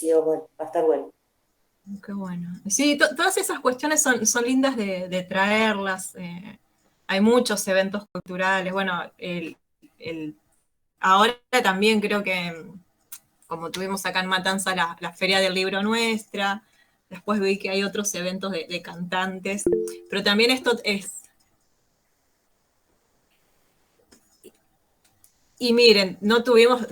parecido, bueno, va a estar bueno. Qué bueno. Sí, todas esas cuestiones son lindas de traerlas. Hay muchos eventos culturales. Bueno, ahora también creo que, como tuvimos acá en Matanza la Feria del Libro Nuestra, después vi que hay otros eventos de cantantes, pero también esto es... Y miren, no tuvimos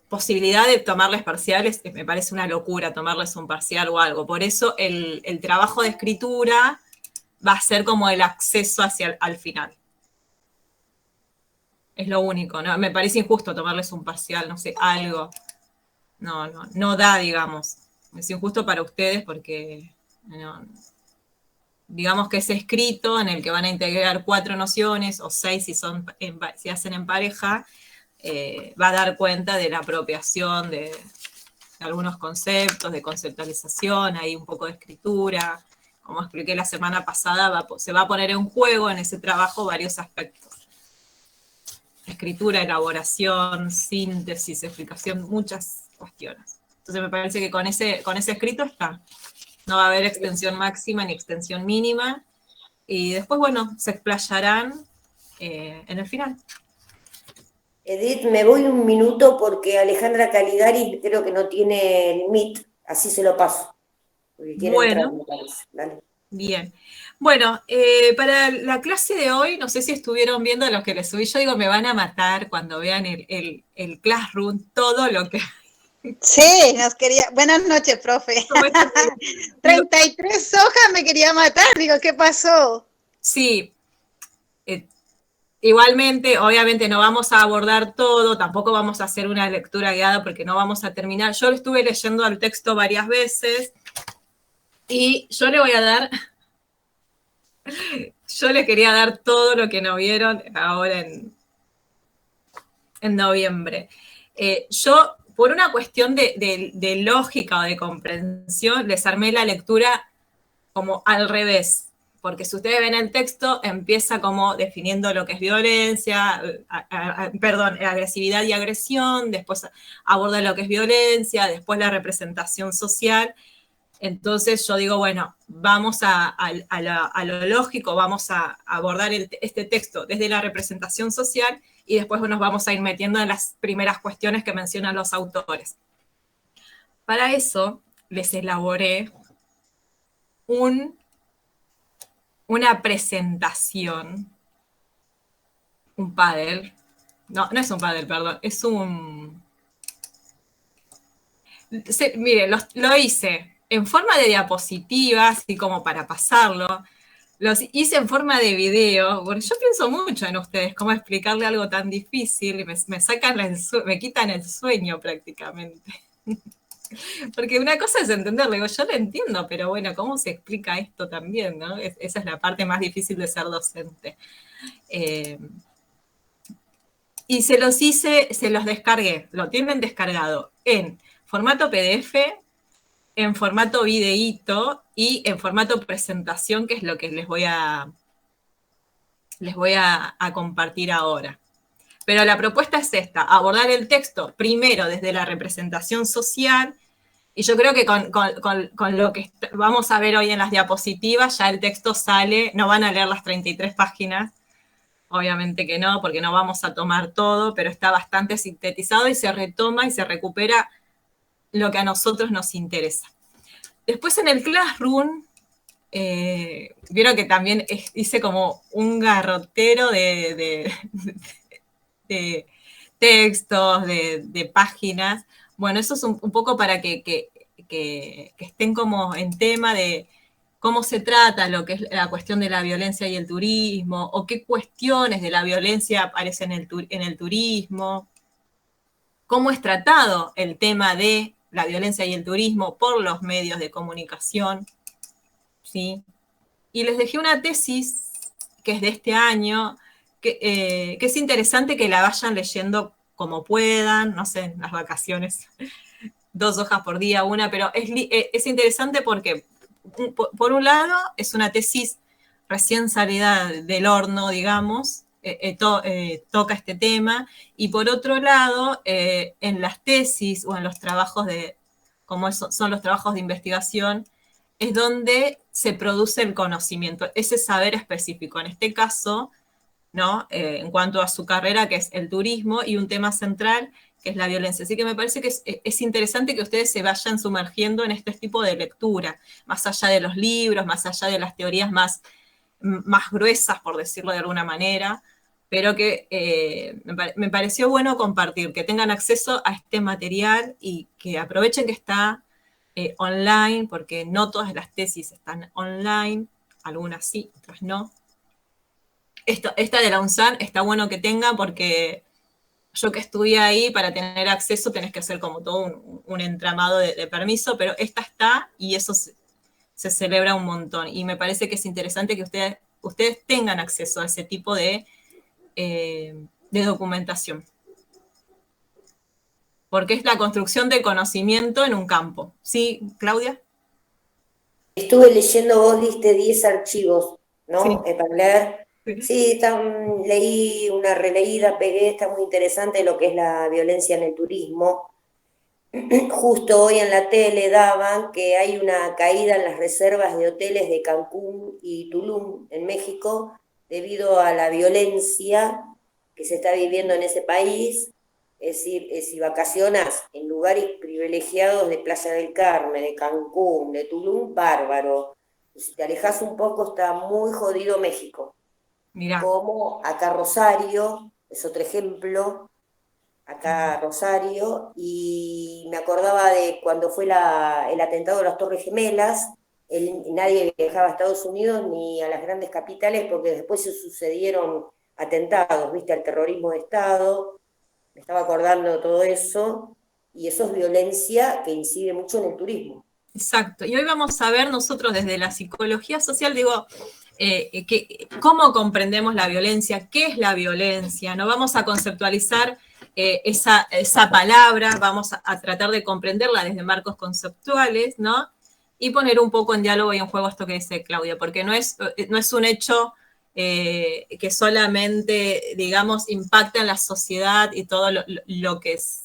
posibilidad de tomarles parciales, me parece una locura tomarles un parcial o algo. Por eso el trabajo de escritura va a ser como el acceso hacia al final. Es lo único, ¿no? Me parece injusto tomarles un parcial, no sé, algo. No da, digamos. Es injusto para ustedes porque, no, digamos que ese escrito en el que van a integrar 4 nociones o 6 si hacen en pareja, va a dar cuenta de la apropiación de algunos conceptos, de conceptualización, hay un poco de escritura. Como expliqué la semana pasada, se va a poner en juego en ese trabajo varios aspectos. Escritura, elaboración, síntesis, explicación, muchas cuestiones. Entonces me parece que con ese escrito está. No va a haber extensión máxima ni extensión mínima. Y después, bueno, se explayarán en el final. Edith, me voy un minuto porque Alejandra Caligari creo que no tiene el Meet, así se lo paso, porque quiere entrar, Bueno, me parece. Dale. bien. Bueno, para la clase de hoy, no sé si estuvieron viendo los que les subí, yo digo, me van a matar cuando vean el Classroom, todo lo que... Sí, nos quería. Buenas noches, profe. Como este, digo, 33 hojas me quería matar. Digo, ¿qué pasó? sí, igualmente, obviamente no vamos a abordar todo, tampoco vamos a hacer una lectura guiada porque no vamos a terminar. Yo lo estuve leyendo al texto varias veces y yo le voy a dar, yo le quería dar todo lo que no vieron ahora en noviembre. Yo, por una cuestión de lógica o de comprensión, les armé la lectura como al revés. Porque si ustedes ven el texto, empieza como definiendo lo que es violencia, perdón, agresividad y agresión, después aborda lo que es violencia, después la representación social. Entonces yo digo, bueno, vamos a lo lógico, vamos a abordar este texto desde la representación social y después nos vamos a ir metiendo en las primeras cuestiones que mencionan los autores. Para eso les elaboré una presentación, un paddle, no es un paddle, perdón, es un... Mire, lo hice en forma de diapositiva, así como para pasarlo. Los hice en forma de video, porque yo pienso mucho en ustedes, cómo explicarle algo tan difícil, y me quitan el sueño prácticamente. Porque una cosa es entenderlo, digo, yo lo entiendo, pero bueno, ¿cómo se explica esto también, no? Esa es la parte más difícil de ser docente. Y se los descargué, lo tienen descargado en formato PDF, en formato videíto y en formato presentación, que es lo que les voy a compartir ahora. Pero la propuesta es esta, abordar el texto primero desde la representación social, y yo creo que con lo que vamos a ver hoy en las diapositivas, ya el texto sale, no van a leer las 33 páginas, obviamente que no, porque no vamos a tomar todo, pero está bastante sintetizado y se retoma y se recupera lo que a nosotros nos interesa. Después en el Classroom, vieron que también hice como un garrotero de textos, de páginas. Bueno, eso es un poco para que estén como en tema de cómo se trata lo que es la cuestión de la violencia y el turismo, o qué cuestiones de la violencia aparecen en el turismo, cómo es tratado el tema de la violencia y el turismo por los medios de comunicación, ¿sí? Y les dejé una tesis que es de este año, que es interesante que la vayan leyendo como puedan, no sé, en las vacaciones, 2 hojas por día, una, pero es interesante porque, por un lado, es una tesis recién salida del horno, digamos, toca este tema, y por otro lado, en las tesis o en los trabajos como son los trabajos de investigación, es donde se produce el conocimiento, ese saber específico. En este caso, ¿no? En cuanto a su carrera, que es el turismo, y un tema central, que es la violencia. Así que me parece que es interesante que ustedes se vayan sumergiendo en este tipo de lectura, más allá de los libros, más allá de las teorías más gruesas, por decirlo de alguna manera, pero que me pareció bueno compartir, que tengan acceso a este material y que aprovechen que está online, porque no todas las tesis están online, algunas sí, otras no. Esta de la UNSAN está bueno que tengan, porque yo que estudié ahí, para tener acceso tenés que hacer como todo un entramado de permiso, pero esta está y eso se celebra un montón. Y me parece que es interesante que ustedes tengan acceso a ese tipo de documentación. Porque es la construcción de conocimiento en un campo. ¿Sí, Claudia? Estuve leyendo, vos diste 10 archivos, ¿no? Sí. Para leer. Sí. Sí, leí una releída, pegué, está muy interesante lo que es la violencia en el turismo. Justo hoy en la tele daban que hay una caída en las reservas de hoteles de Cancún y Tulum, en México, debido a la violencia que se está viviendo en ese país. Es decir, si vacacionas en lugares privilegiados de Playa del Carmen, de Cancún, de Tulum, bárbaro. Si te alejas un poco, está muy jodido México. Mirá. Como acá Rosario, es otro ejemplo, acá Rosario, y me acordaba de cuando fue el atentado de las Torres Gemelas. Nadie viajaba a Estados Unidos ni a las grandes capitales, porque después se sucedieron atentados, viste, al terrorismo de Estado. Me estaba acordando de todo eso, y eso es violencia que incide mucho en el turismo. Exacto. Y hoy vamos a ver nosotros desde la psicología social, digo, cómo comprendemos la violencia, qué es la violencia, no vamos a conceptualizar esa palabra, vamos a tratar de comprenderla desde marcos conceptuales, ¿no? Y poner un poco en diálogo y en juego esto que dice Claudia, porque no es un hecho que solamente, digamos, impacta en la sociedad y todo lo que es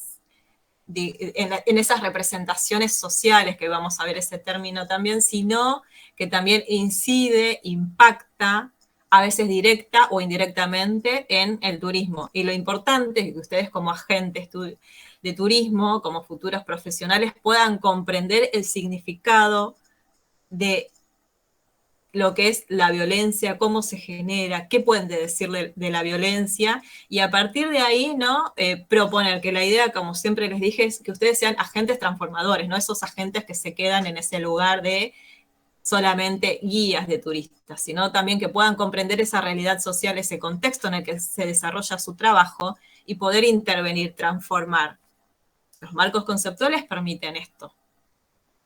en esas representaciones sociales, que vamos a ver ese término también, sino que también incide, impacta, a veces directa o indirectamente, en el turismo. Y lo importante es que ustedes, como agentes de turismo, como futuros profesionales, puedan comprender el significado de lo que es la violencia, cómo se genera, qué pueden decir de la violencia, y a partir de ahí, ¿no? Proponer que la idea, como siempre les dije, es que ustedes sean agentes transformadores, no esos agentes que se quedan en ese lugar de solamente guías de turistas, sino también que puedan comprender esa realidad social, ese contexto en el que se desarrolla su trabajo, y poder intervenir, transformar. Los marcos conceptuales permiten esto,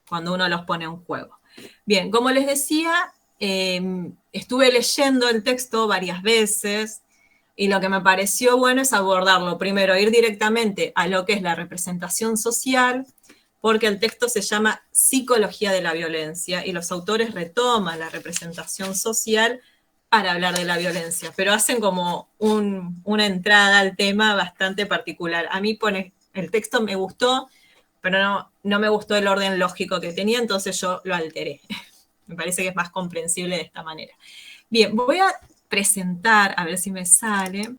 cuando uno los pone en juego. Bien, como les decía, estuve leyendo el texto varias veces, y lo que me pareció bueno es abordarlo. Primero, ir directamente a lo que es la representación social, porque el texto se llama Psicología de la Violencia, y los autores retoman la representación social para hablar de la violencia, pero hacen como una entrada al tema bastante particular. A mí el texto me gustó, pero no me gustó el orden lógico que tenía, entonces yo lo alteré. Me parece que es más comprensible de esta manera. Bien, voy a presentar, a ver si me sale.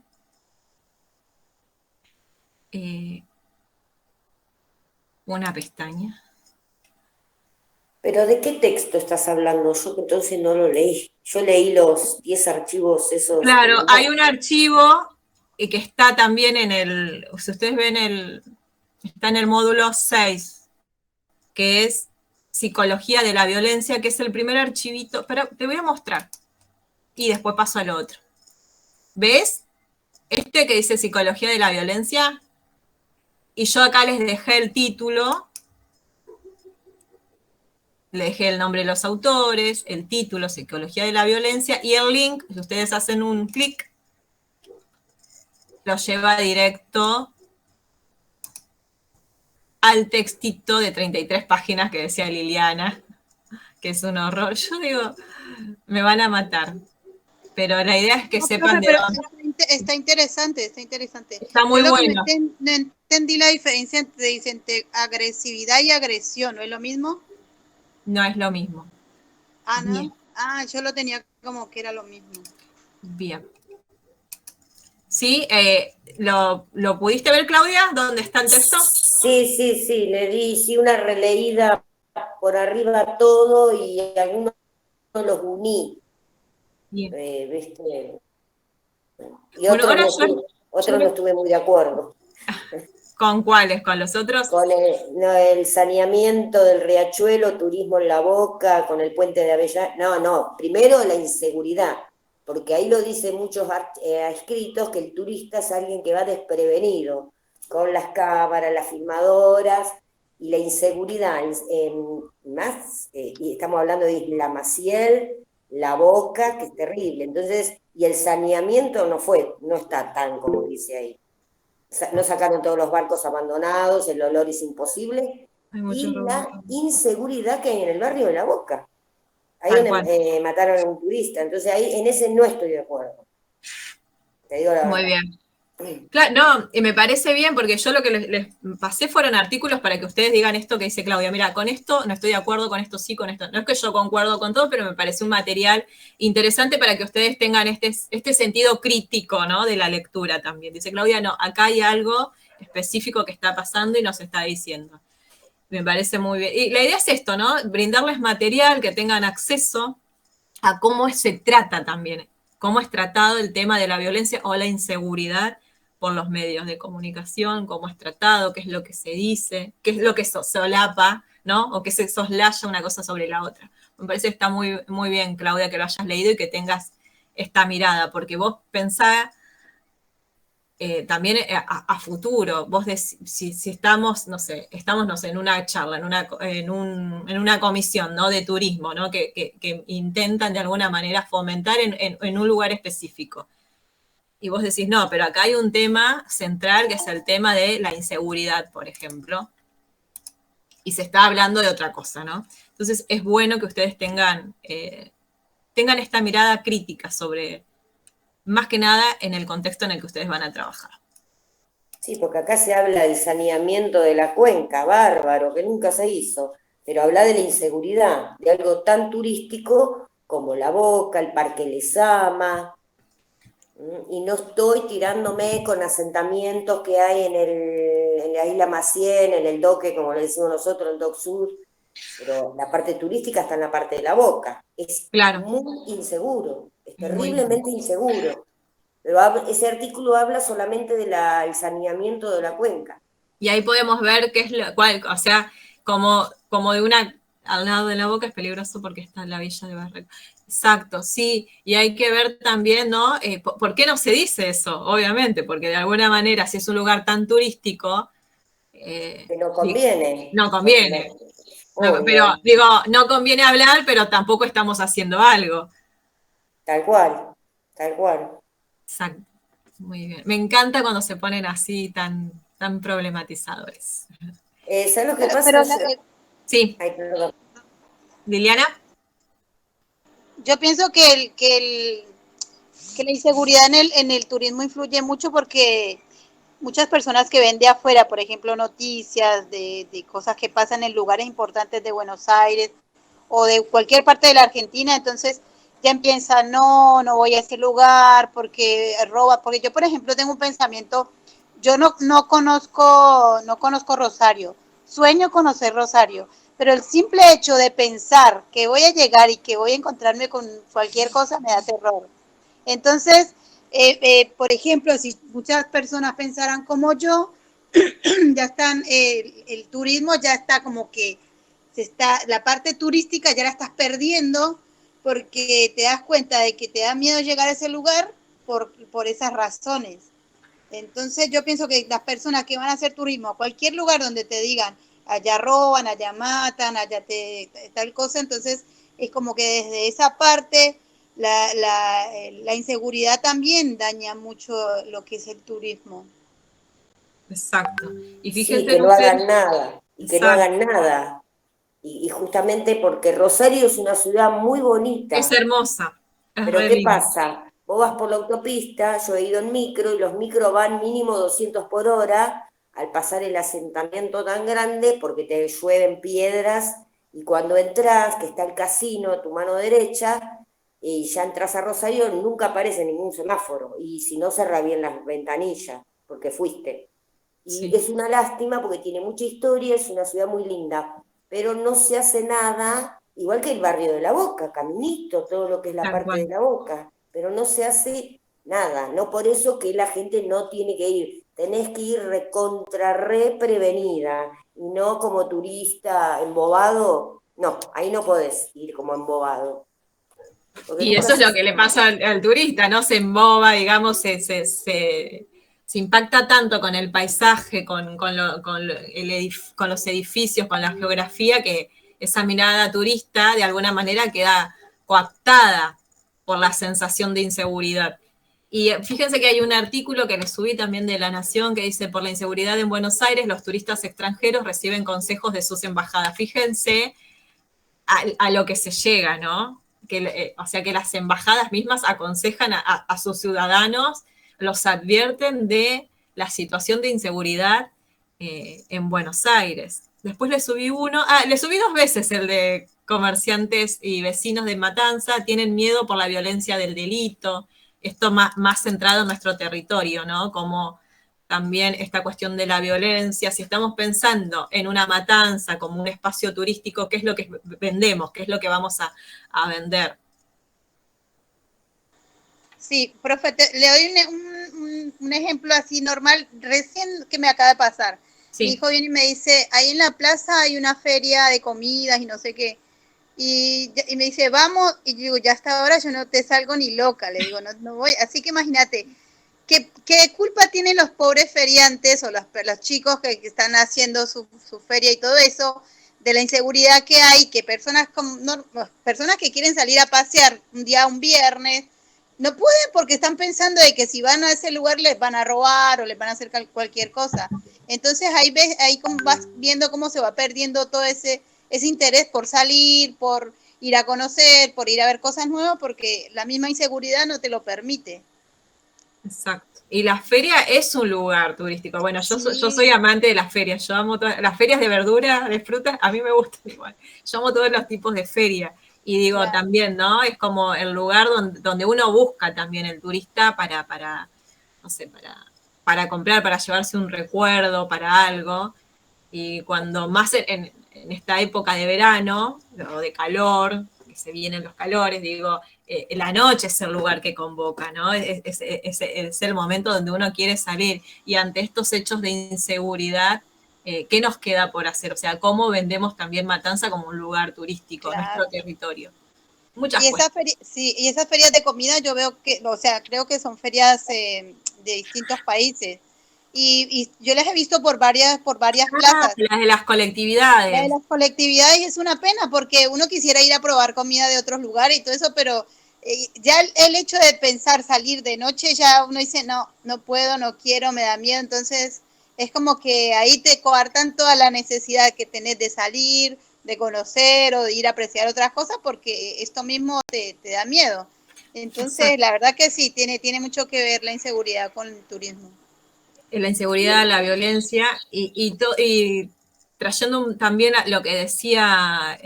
Una pestaña. ¿Pero de qué texto estás hablando? Yo entonces no lo leí. Yo leí los 10 archivos esos. Claro, hay un archivo que está también si ustedes ven está en el módulo 6, que es Psicología de la Violencia, que es el primer archivito, pero te voy a mostrar y después paso al otro. ¿Ves? Este que dice Psicología de la Violencia, y yo acá les dejé el título, le dejé el nombre de los autores, el título, Psicología de la Violencia, y el link, si ustedes hacen un clic, lo lleva directo al textito de 33 páginas que decía Liliana, que es un horror. Yo digo, me van a matar. Pero la idea es que sepan de dónde. está interesante, está interesante. Está muy Yo lo bueno. que no entendí la diferencia entre agresividad y agresión, ¿no es lo mismo? No es lo mismo. Ah, Bien. ¿no? Ah, yo lo tenía como que era lo mismo. Bien. ¿Sí? ¿Lo pudiste ver, Claudia? ¿Dónde está el texto? Sí, le di sí, una releída por arriba todo y algunos los uní, Bien. ¿viste? Y Bueno, otros ahora no, yo otros no estuve muy de acuerdo. ¿con cuáles? ¿Con los otros? Con no, el saneamiento del riachuelo, turismo en la Boca, con el puente de Avellaneda. No, primero la inseguridad, porque ahí lo dicen muchos escritos que el turista es alguien que va desprevenido, con las cámaras, las filmadoras, y la inseguridad, más, y estamos hablando de Isla Maciel, La Boca, que es terrible. Entonces, y el saneamiento no está tan como dice ahí. No sacaron todos los barcos abandonados, el olor es imposible, Hay mucho y robo. la inseguridad que hay en el barrio de La Boca. Ahí Tal cual. mataron a un turista, entonces ahí en ese no estoy de acuerdo. Te digo la Muy verdad. bien. Claro, no, y me parece bien porque yo lo que les pasé fueron artículos para que ustedes digan esto que dice Claudia. Mira, con esto no estoy de acuerdo, con esto sí, con esto. No es que yo concuerdo con todo, pero me parece un material interesante para que ustedes tengan este sentido crítico, ¿no? De la lectura también. Dice Claudia, no, acá hay algo específico que está pasando y nos está diciendo. Me parece muy bien. Y la idea es esto, ¿no? Brindarles material, que tengan acceso a cómo se trata también, cómo es tratado el tema de la violencia o la inseguridad por los medios de comunicación, cómo es tratado, qué es lo que se dice, qué es lo que solapa, ¿no? O que se soslaya una cosa sobre la otra. Me parece que está muy, muy bien, Claudia, que lo hayas leído y que tengas esta mirada, porque vos pensás también a futuro, vos si estamos, no sé, en una charla, en una comisión, ¿no? De turismo, ¿no? Que intentan de alguna manera fomentar en un lugar específico. Y vos decís, no, pero acá hay un tema central que es el tema de la inseguridad, por ejemplo, y se está hablando de otra cosa, ¿no? Entonces es bueno que ustedes tengan esta mirada crítica sobre, más que nada, en el contexto en el que ustedes van a trabajar. Sí, porque acá se habla del saneamiento de la cuenca, bárbaro, que nunca se hizo, pero habla de la inseguridad, de algo tan turístico como La Boca, el Parque Lezama, y no estoy tirándome con asentamientos que hay en la isla Maciel, en el doque, como le decimos nosotros, el Dock Sur, pero la parte turística está en la parte de La Boca. Es Claro, muy inseguro, es muy. terriblemente inseguro. Pero ese artículo habla solamente del saneamiento de la cuenca. Y ahí podemos ver qué es o sea, como de una, al lado de La Boca es peligroso porque está en la villa de Barreto. Exacto, sí, y hay que ver también, ¿no? ¿Por qué no se dice eso? Obviamente, porque de alguna manera, si es un lugar tan turístico, Que no conviene, no porque conviene. Pero obvio, digo, no conviene hablar, pero tampoco estamos haciendo algo. tal cual, tal cual. Exacto, muy bien. Me encanta cuando se ponen así tan problematizadores. ¿Sabes lo que Pero pasa? Sí, Ay, perdón. Liliana. yo pienso que la inseguridad en el turismo influye mucho porque muchas personas que ven de afuera, por ejemplo, noticias de cosas que pasan en lugares importantes de Buenos Aires o de cualquier parte de la Argentina, entonces ya empiezan, no voy a ese lugar porque roba, porque yo, por ejemplo, tengo un pensamiento, yo no conozco Rosario, sueño conocer Rosario, pero el simple hecho de pensar que voy a llegar y que voy a encontrarme con cualquier cosa me da terror. Entonces, por ejemplo, si muchas personas pensaran como yo, ya están, el turismo ya está como que la parte turística ya la estás perdiendo porque te das cuenta de que te da miedo llegar a ese lugar por esas razones. Entonces yo pienso que las personas que van a hacer turismo a cualquier lugar donde te digan, allá roban, allá matan, tal cosa, entonces es como que desde esa parte la inseguridad también daña mucho lo que es el turismo. Exacto. Y Sí, fíjense que no ustedes, hagan nada, y que no exacto, hagan nada. Y justamente porque Rosario es una ciudad muy es bonita, hermosa, es pero re ¿qué linda. pasa? vos vas por la autopista, yo he ido en micro, y los micros van mínimo 200 por hora, al pasar el asentamiento tan grande, porque te llueven piedras, y cuando entras, que está el casino a tu mano derecha, y ya entras a Rosario, nunca aparece ningún semáforo, y si no, cerra bien las ventanillas, porque fuiste. Y Sí, es una lástima porque tiene mucha historia, es una ciudad muy linda, pero no se hace nada, igual que el barrio de La Boca, Caminito, todo lo que es la tal parte de cual. La Boca, pero no se hace nada, no por eso que la gente no tiene que ir, tenés que ir recontra re prevenida, y no como turista embobado, no, ahí no podés ir como embobado, porque Y nunca eso es se lo hace que le nada. pasa al turista, ¿no? Se emboba, digamos, se impacta tanto con el paisaje, con los edificios, con la geografía, que esa mirada turista de alguna manera queda coaptada por la sensación de inseguridad. Y fíjense que hay un artículo que le subí también de La Nación que dice, por la inseguridad en Buenos Aires, los turistas extranjeros reciben consejos de sus embajadas. Fíjense a lo que se llega, ¿no? O sea, que las embajadas mismas aconsejan a sus ciudadanos, los advierten de la situación de inseguridad en Buenos Aires. Después le subí 2 veces el de comerciantes y vecinos de Matanza, tienen miedo por la violencia del delito, esto más centrado en nuestro territorio, ¿no? Como también esta cuestión de la violencia, si estamos pensando en una matanza como un espacio turístico, ¿qué es lo que vendemos? ¿Qué es lo que vamos a vender? Sí, profe, le doy un ejemplo así normal, recién que me acaba de pasar. Mi Sí, hijo viene y me dice, ahí en la plaza hay una feria de comidas y no sé qué. Y me dice, vamos, y yo digo, ya hasta ahora yo no te salgo ni loca, le digo, no, no voy. Así que imagínate, ¿qué culpa tienen los pobres feriantes o los chicos que están haciendo su feria y todo eso, de la inseguridad que hay, que personas, no, personas que quieren salir a pasear un día, un viernes, no pueden porque están pensando de que si van a ese lugar les van a robar o les van a hacer cualquier cosa. Entonces ahí vas viendo cómo se va perdiendo todo ese interés por salir, por ir a conocer, por ir a ver cosas nuevas, porque la misma inseguridad no te lo permite. exacto. Y la feria es un lugar turístico. Bueno, yo soy Sí, amante de las ferias. Yo amo las ferias de verduras, de frutas, a mí me gustan igual. Yo amo todos los tipos de feria. Y digo claro. también, ¿no? Es como el lugar donde uno busca también el turista no sé, para comprar, para llevarse un recuerdo, para algo. Y cuando más en esta época de verano o de calor, que se vienen los calores, digo, la noche es el lugar que convoca, ¿no? Es el momento donde uno quiere salir. Y ante estos hechos de inseguridad, ¿qué nos queda por hacer? O sea, ¿cómo vendemos también Matanza como un lugar turístico, nuestro Claro. territorio? Muchas cuestiones. Sí, y esas ferias de comida yo veo que, o sea, creo que son ferias de distintos países. Y yo las he visto por varias Ah, plazas. las de las La de colectividades. las colectividades es una pena porque uno quisiera ir a probar comida de otros lugares y todo eso, pero ya el hecho de pensar salir de noche, ya uno dice, no, no puedo, no quiero, me da miedo. Entonces es como que ahí te coartan toda la necesidad que tenés de salir, de conocer o de ir a apreciar otras cosas porque esto mismo te da miedo. Entonces, Exacto. la verdad que sí, tiene mucho que ver la inseguridad con el turismo. La inseguridad, la violencia y trayendo también a lo que decía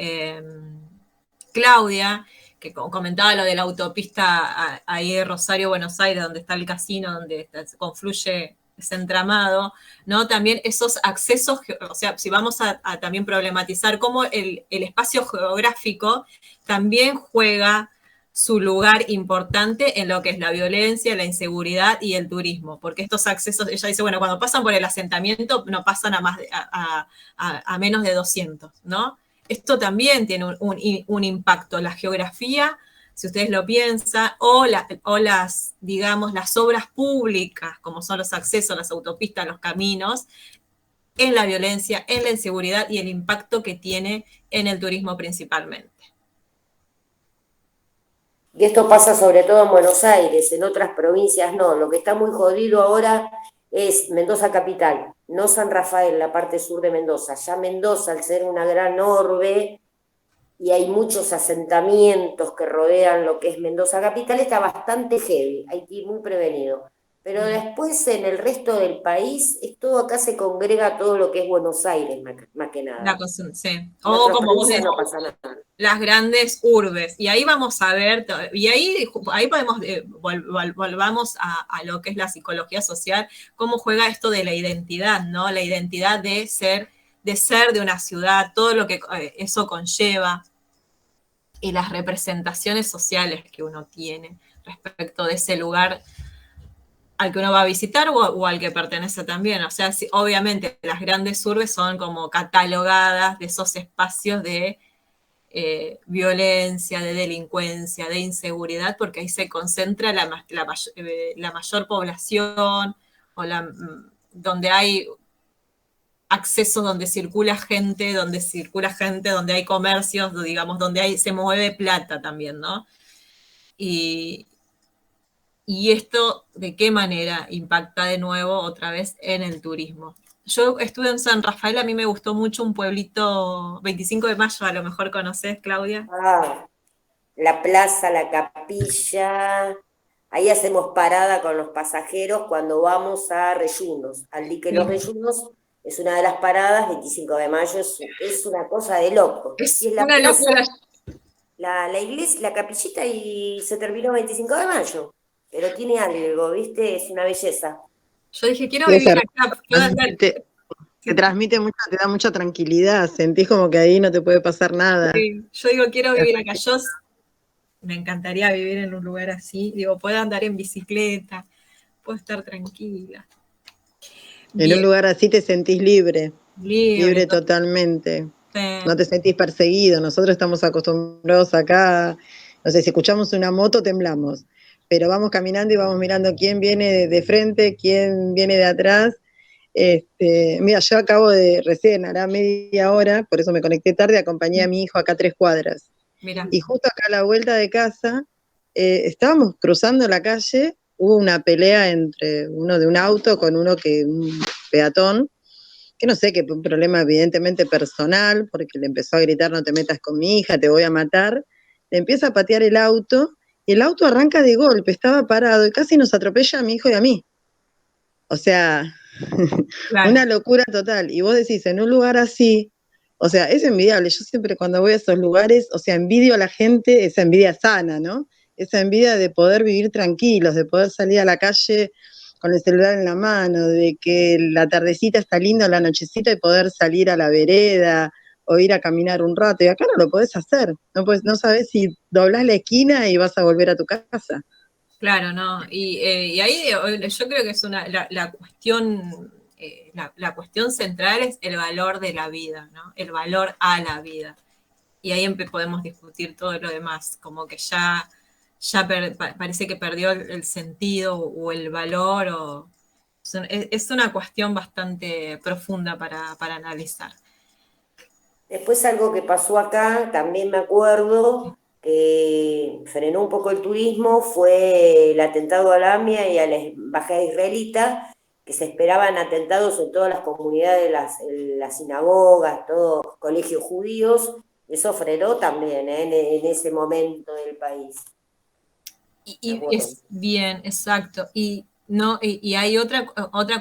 Claudia, que comentaba lo de la autopista ahí de Rosario, Buenos Aires, donde está el casino, donde confluye ese entramado, ¿no? También esos accesos, o sea, si vamos a también problematizar cómo el espacio geográfico también juega su lugar importante en lo que es la violencia, la inseguridad y el turismo, porque estos accesos, ella dice, bueno, cuando pasan por el asentamiento no pasan a menos de 200, ¿no? Esto también tiene un impacto, la geografía, si ustedes lo piensan, o las, digamos, las obras públicas, como son los accesos, las autopistas, los caminos, en la violencia, en la inseguridad y el impacto que tiene en el turismo principalmente. Y esto pasa sobre todo en Buenos Aires, en otras provincias no. Lo que está muy jodido ahora es Mendoza capital, no San Rafael, la parte sur de Mendoza. Ya Mendoza, al ser una gran orbe, y hay muchos asentamientos que rodean lo que es Mendoza capital, está bastante heavy, hay que ir muy prevenido. Pero después en el resto del país, es todo acá se congrega todo lo que es Buenos Aires, más que La nada. cosa, sí. En O otras como vos provincias decís, no pasa nada. las grandes urbes. Y ahí vamos a ver, y ahí podemos, volvamos a lo que es la psicología social, cómo juega esto de la identidad, ¿no? La identidad de ser de una ciudad, todo lo que eso conlleva, y las representaciones sociales que uno tiene respecto de ese lugar al que uno va a visitar o al que pertenece también. O sea, sí, obviamente las grandes urbes son como catalogadas de esos espacios de violencia, de delincuencia, de inseguridad, porque ahí se concentra la mayor población o donde hay acceso, donde hay comercios, digamos, se mueve plata también, ¿no? Y, y esto, ¿de qué manera impacta de nuevo otra vez en el turismo? Yo estuve en San Rafael, a mí me gustó mucho un pueblito, 25 de mayo, a lo mejor conoces, Claudia. Ah, la plaza, la capilla, ahí hacemos parada con los pasajeros cuando vamos a Reyunos, al dique Los Sí. Reyunos, es una de las paradas, 25 de mayo, es una cosa de loco. Y Es es la una plaza, locura. la iglesia, la capillita y se terminó 25 de mayo. Pero tiene algo, ¿viste? Es una belleza. Yo dije, quiero Y es vivir hermoso, acá, puedo andar. te transmite mucho, te da mucha tranquilidad, sentís como que ahí no te puede pasar nada. Sí, yo digo, quiero vivir acá. Me encantaría vivir en un lugar así. Digo, puedo andar en bicicleta, puedo estar tranquila. En un Bien, lugar así te sentís libre, libre. libre totalmente. Eh, No te sentís perseguido. Nosotros estamos acostumbrados acá, no sé, si escuchamos una moto temblamos, pero vamos caminando y vamos mirando quién viene de frente, quién viene de atrás. Mira, yo acabo de, recién, hará media hora, por eso me conecté tarde, acompañé a mi hijo acá a 3 cuadras. mira, Y justo acá a la vuelta de casa, estábamos cruzando la calle, hubo una pelea entre uno de un auto con un peatón, que no sé, que fue un problema evidentemente personal, porque le empezó a gritar, no te metas con mi hija, te voy a matar. Le empieza a patear el auto, y el auto arranca de golpe, estaba parado, y casi nos atropella a mi hijo y a mí. O sea, claro. una locura total. Y vos decís, en un lugar así, o sea, es envidiable. Yo siempre cuando voy a esos lugares, o sea, envidio a la gente, esa envidia sana, ¿no? Esa envidia de poder vivir tranquilos, de poder salir a la calle con el celular en la mano, de que la tardecita está linda, la nochecita, y poder salir a la vereda o ir a caminar un rato. Y acá no lo podés hacer. No sabés si doblás la esquina y vas a volver a tu casa. Claro, ¿no? Y ahí yo creo que es la cuestión central es el valor de la vida, ¿no? El valor a la vida. Y ahí podemos discutir todo lo demás, como que parece que perdió el sentido o el valor, es una cuestión bastante profunda para analizar. Después algo que pasó acá, también me acuerdo, que frenó un poco el turismo, fue el atentado a la AMIA y a la embajada israelita, que se esperaban atentados en todas las comunidades, en las sinagogas, todos colegios judíos. Eso frenó también, en ese momento del país, me Y acuerdo. es bien, exacto. Y, no, y hay otra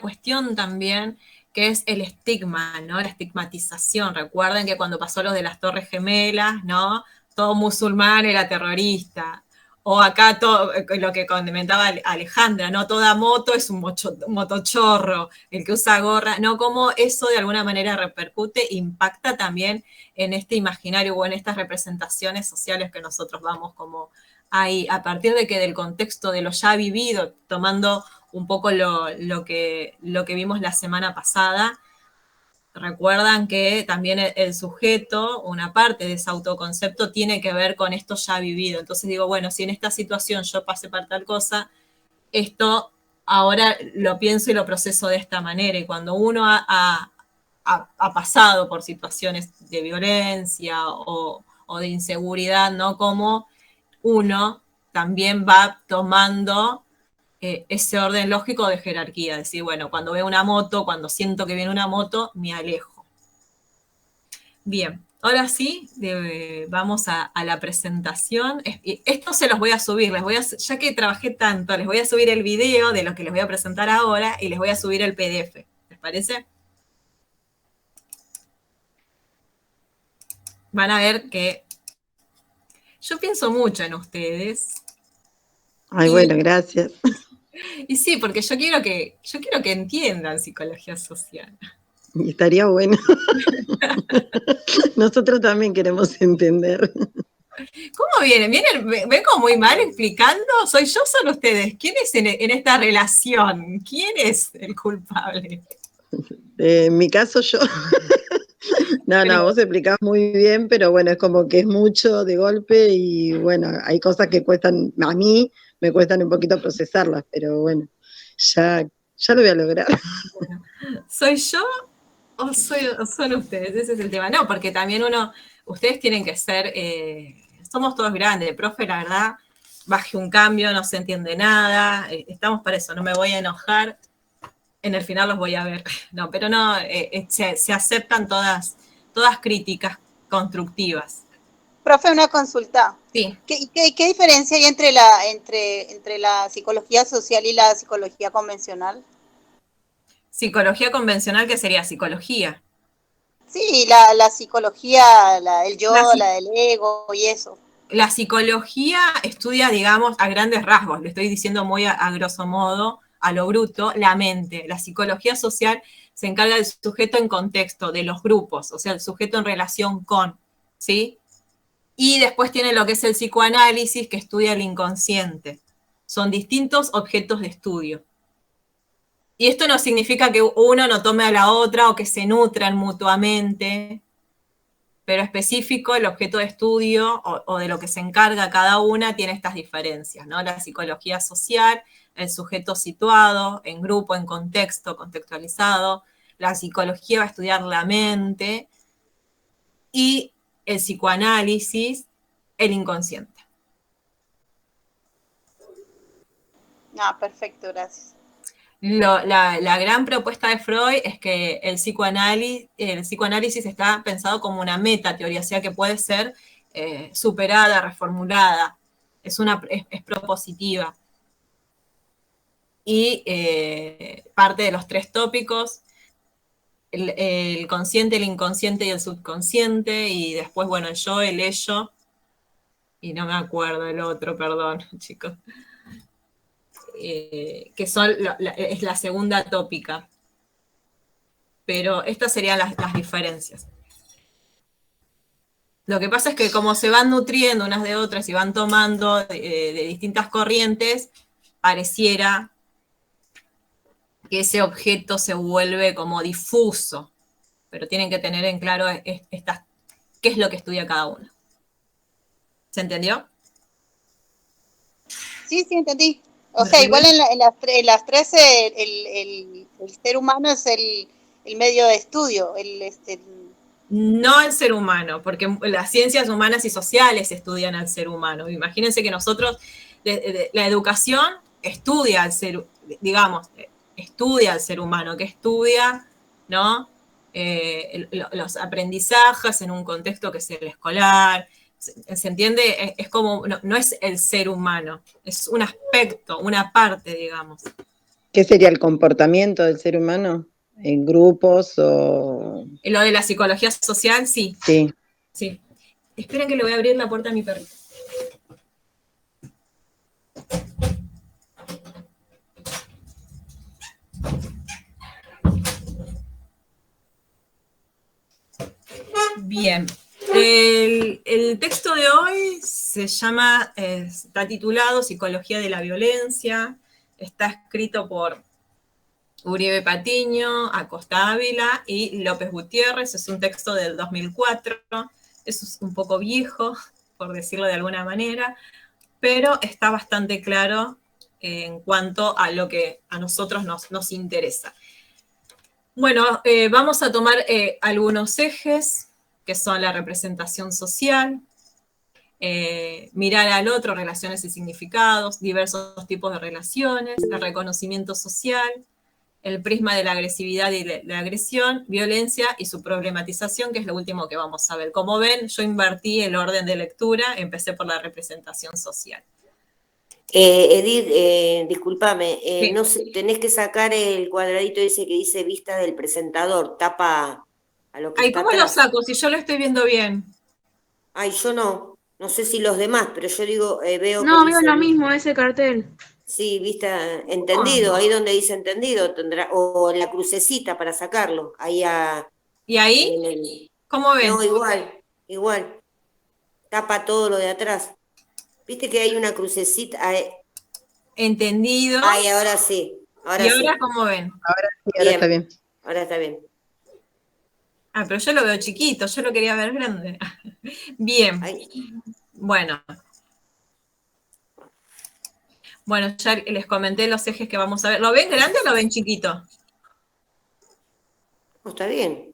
cuestión también que es el estigma, ¿no? La estigmatización. Recuerden que cuando pasó lo de las Torres Gemelas, ¿no? Todo musulmán era terrorista. O acá todo lo que comentaba Alejandra, ¿no? Toda moto es un motochorro, el que usa gorra, ¿no? Cómo eso de alguna manera repercute, impacta también en este imaginario o en estas representaciones sociales que nosotros vamos como ahí, a partir de que del contexto de lo ya vivido, tomando un poco lo que vimos la semana pasada, recuerdan que también el sujeto, una parte de ese autoconcepto, tiene que ver con esto ya vivido. Entonces digo, bueno, si en esta situación yo pasé por tal cosa, esto ahora lo pienso y lo proceso de esta manera. Y cuando uno ha pasado por situaciones de violencia o de inseguridad, ¿no? Como uno también va tomando ese orden lógico de jerarquía. Decir, bueno, cuando veo una moto, cuando siento que viene una moto, me alejo. Bien, Ahora sí, vamos a la presentación. Esto se los voy a subir, ya que trabajé tanto, les voy a subir el video de lo que les voy a presentar ahora y les voy a subir el PDF. ¿Les parece? Van a ver que yo pienso mucho en ustedes. Ay, bueno, gracias. Y sí, porque yo quiero que entiendan psicología social. Y estaría bueno. Nosotros también queremos entender. ¿Cómo vienen? ¿Ven como muy mal explicando? ¿Soy yo o son ustedes? ¿Quién es en esta relación? ¿Quién es el culpable? En mi caso yo. No, vos explicás muy bien, pero bueno, es como que es mucho de golpe y bueno, hay cosas que cuestan, a mí me cuestan un poquito procesarlas, pero bueno, ya lo voy a lograr. Bueno, ¿soy yo o son ustedes? Ese es el tema. No, porque también ustedes tienen que ser, somos todos grandes, profe, la verdad, baje un cambio, no se entiende nada, estamos para eso, no me voy a enojar, en el final los voy a ver. No, pero no, se aceptan todas críticas constructivas. Profe, una consulta. Sí. ¿Qué diferencia hay entre la psicología social y la psicología convencional? Psicología convencional, ¿qué sería? Psicología. Sí, la psicología, el yo, la del ego y eso. La psicología estudia, digamos, a grandes rasgos, le estoy diciendo muy a grosso modo, a lo bruto, la mente. La psicología social se encarga del sujeto en contexto, de los grupos, o sea, el sujeto en relación con, ¿sí? Y después tiene lo que es el psicoanálisis, que estudia el inconsciente. Son distintos objetos de estudio. Y esto no significa que uno no tome a la otra o que se nutran mutuamente, pero específico, el objeto de estudio o de lo que se encarga cada una tiene estas diferencias, ¿no? La psicología social, el sujeto situado, en grupo, en contexto, contextualizado. La psicología va a estudiar la mente y el psicoanálisis, el inconsciente. Ah, perfecto, gracias. La gran propuesta de Freud es que el psicoanálisis está pensado como una metateoría, o sea que puede ser superada, reformulada, es propositiva. Y parte de los tres tópicos, el consciente, el inconsciente y el subconsciente, y después, bueno, el yo, el ello, y no me acuerdo el otro, perdón, chicos. Que es la segunda tópica. Pero estas serían las diferencias. Lo que pasa es que como se van nutriendo unas de otras y van tomando de distintas corrientes, pareciera que ese objeto se vuelve como difuso, pero tienen que tener en claro qué es lo que estudia cada uno. ¿Se entendió? Sí, entendí. O sea, igual en las tres el ser humano es el medio de estudio, No el ser humano, porque las ciencias humanas y sociales estudian al ser humano. Imagínense que nosotros, la educación estudia al ser, digamos, estudia al ser humano, que estudia, ¿no? Los aprendizajes en un contexto que es el escolar. ¿Se entiende? Es como, no es el ser humano, es un aspecto, una parte, digamos. ¿Qué sería el comportamiento del ser humano? ¿En grupos o...? Lo de la psicología social, sí. Sí. Sí. Esperen que le voy a abrir la puerta a mi perrito. Bien. El texto de hoy está titulado Psicología de la Violencia. Está escrito por Uribe Patiño, Acosta Ávila y López Gutiérrez. Es un texto del 2004. Es un poco viejo, por decirlo de alguna manera, pero está bastante claro en cuanto a lo que a nosotros nos interesa. Bueno, vamos a tomar algunos ejes, que son la representación social, mirar al otro, relaciones y significados, diversos tipos de relaciones, el reconocimiento social, el prisma de la agresividad y la agresión, violencia y su problematización, que es lo último que vamos a ver. Como ven, yo invertí el orden de lectura, empecé por la representación social. Edith, discúlpame, Sí. no sé, tenés que sacar el cuadradito ese que dice vista del presentador, tapa a lo que Ay, está ¿cómo lo atrás. saco si yo lo estoy viendo bien? Ay, yo no sé si los demás, pero yo digo, veo que No, veo dice, lo mismo ese cartel. sí, vista, entendido, ¿Cuándo? ahí donde dice entendido, tendrá, o la crucecita para sacarlo, ahí ¿Y ahí? en el, ¿Cómo ven? no, igual, tapa todo lo de atrás. Viste que hay una crucecita, ¿Entendido? ay, ahora sí, ¿Y ahora ahora sí, cómo ven? Sí, ahora está bien, bien. ahora está bien. Ah, pero yo lo veo chiquito, yo lo quería ver grande. Bien, Ay, bueno. Bueno, ya les comenté los ejes que vamos a ver. ¿Lo ven grande o lo ven chiquito? no, está bien.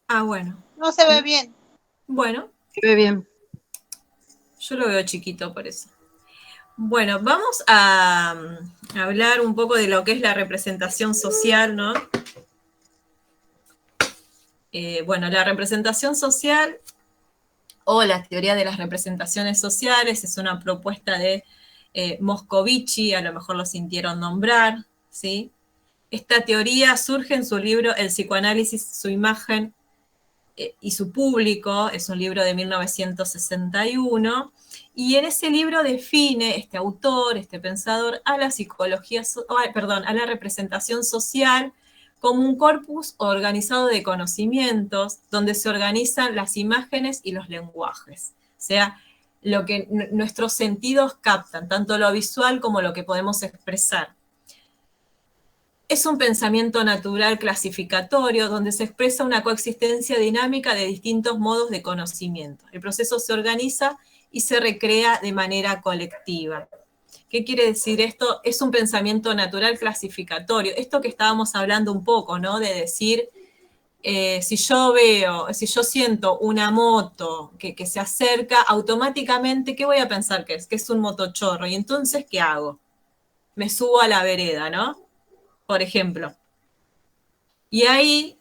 Ah, bueno. No se ve bien. Bueno, Se ve bien. yo lo veo chiquito por eso. Bueno, vamos a hablar un poco de lo que es la representación social, ¿no? Bueno, la representación social o la teoría de las representaciones sociales es una propuesta de Moscovici, a lo mejor lo sintieron nombrar, ¿sí? Esta teoría surge en su libro El psicoanálisis, su imagen y su público, es un libro de 1961, y en ese libro define este autor, este pensador, a la psicología, a la representación social como un corpus organizado de conocimientos donde se organizan las imágenes y los lenguajes. O sea, lo que nuestros sentidos captan, tanto lo visual como lo que podemos expresar. Es un pensamiento natural clasificatorio donde se expresa una coexistencia dinámica de distintos modos de conocimiento. El proceso se organiza y se recrea de manera colectiva. ¿Qué quiere decir esto? Es un pensamiento natural clasificatorio. Esto que estábamos hablando un poco, ¿no? De decir, si yo siento una moto que se acerca, automáticamente, ¿qué voy a pensar que es? Que es un motochorro. Y entonces, ¿qué hago? Me subo a la vereda, ¿no? Por ejemplo. Y ahí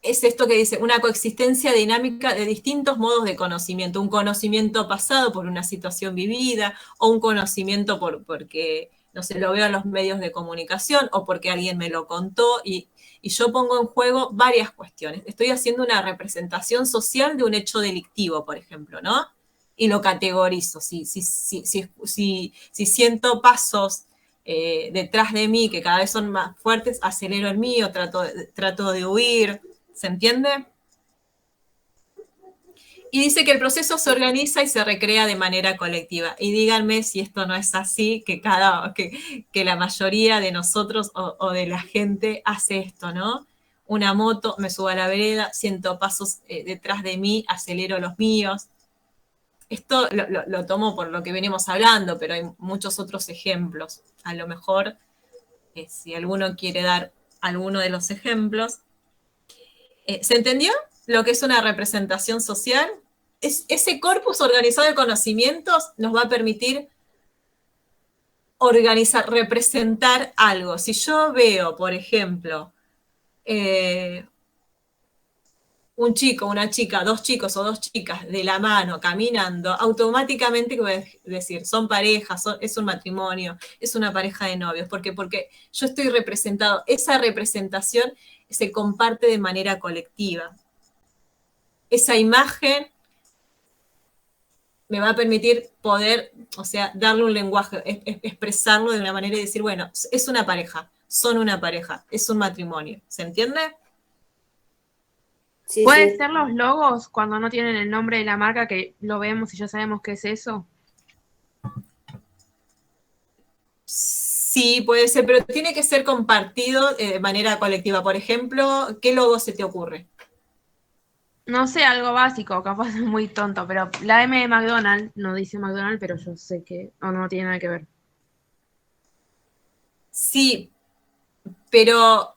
es esto que dice, una coexistencia dinámica de distintos modos de conocimiento. Un conocimiento pasado por una situación vivida, o un conocimiento porque, no sé, lo veo en los medios de comunicación, o porque alguien me lo contó, y yo pongo en juego varias cuestiones. Estoy haciendo una representación social de un hecho delictivo, por ejemplo, ¿no? Y lo categorizo. Si siento pasos detrás de mí que cada vez son más fuertes, acelero el mío, trato de huir. ¿Se entiende? Y dice que el proceso se organiza y se recrea de manera colectiva. Y díganme si esto no es así, que la mayoría de nosotros o de la gente hace esto, ¿no? Una moto, me subo a la vereda, siento pasos detrás de mí, acelero los míos. Esto lo tomo por lo que venimos hablando, pero hay muchos otros ejemplos. A lo mejor, si alguno quiere dar alguno de los ejemplos. ¿Se entendió lo que es una representación social? Ese corpus organizado de conocimientos nos va a permitir organizar, representar algo. Si yo veo, por ejemplo, un chico, una chica, dos chicos o dos chicas de la mano caminando, automáticamente voy a decir, son parejas, es un matrimonio, es una pareja de novios. ¿Por qué? Porque yo estoy representado. Esa representación se comparte de manera colectiva. Esa imagen me va a permitir poder, o sea, darle un lenguaje, expresarlo de una manera y decir, bueno, es una pareja, son una pareja, es un matrimonio. ¿Se entiende? Sí, ¿Puede sí. ser los logos cuando no tienen el nombre de la marca que lo vemos y ya sabemos qué es eso? Sí, puede ser, pero tiene que ser compartido de manera colectiva. Por ejemplo, ¿qué logo se te ocurre? No sé, algo básico, capaz es muy tonto, pero la M de McDonald's no dice McDonald's, pero yo sé que no tiene nada que ver. Sí, pero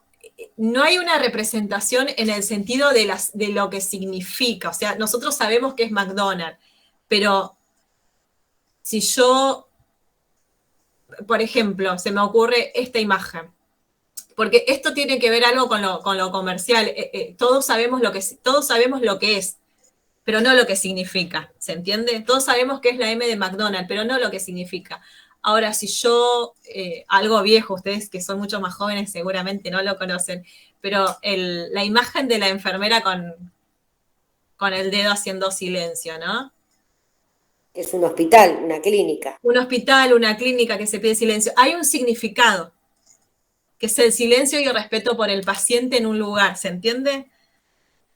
no hay una representación en el sentido de lo que significa. O sea, nosotros sabemos que es McDonald's, pero si yo por ejemplo, se me ocurre esta imagen. Porque esto tiene que ver algo con lo comercial. Todos sabemos lo que es, pero no lo que significa, ¿se entiende? Todos sabemos que es la M de McDonald's, pero no lo que significa. Ahora, si yo, algo viejo, ustedes que son mucho más jóvenes seguramente no lo conocen, pero la imagen de la enfermera con el dedo haciendo silencio, ¿no? Es un hospital, una clínica. Un hospital, una clínica que se pide silencio. Hay un significado, que es el silencio y el respeto por el paciente en un lugar, ¿se entiende?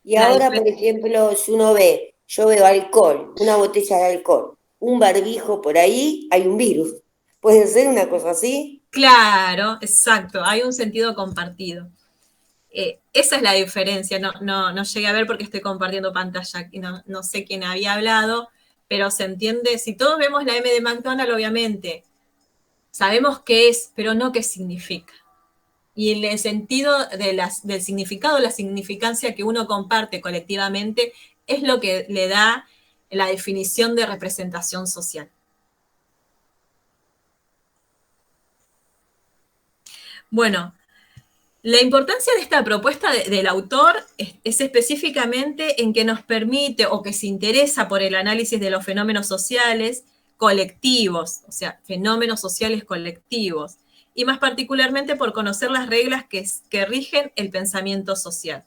Y ahora, por ejemplo, si uno ve, yo veo alcohol, una botella de alcohol, un barbijo por ahí, hay un virus. ¿Puede ser una cosa así? Claro, exacto, hay un sentido compartido. Esa es la diferencia, no llegué a ver porque estoy compartiendo pantalla y no sé quién había hablado, pero se entiende, si todos vemos la M de McDonald's, obviamente, sabemos qué es, pero no qué significa. Y en el sentido del significado, la significancia que uno comparte colectivamente, es lo que le da la definición de representación social. Bueno, la importancia de esta propuesta del autor es específicamente en que nos permite o que se interesa por el análisis de los fenómenos sociales colectivos, o sea, fenómenos sociales colectivos, y más particularmente por conocer las reglas que rigen el pensamiento social.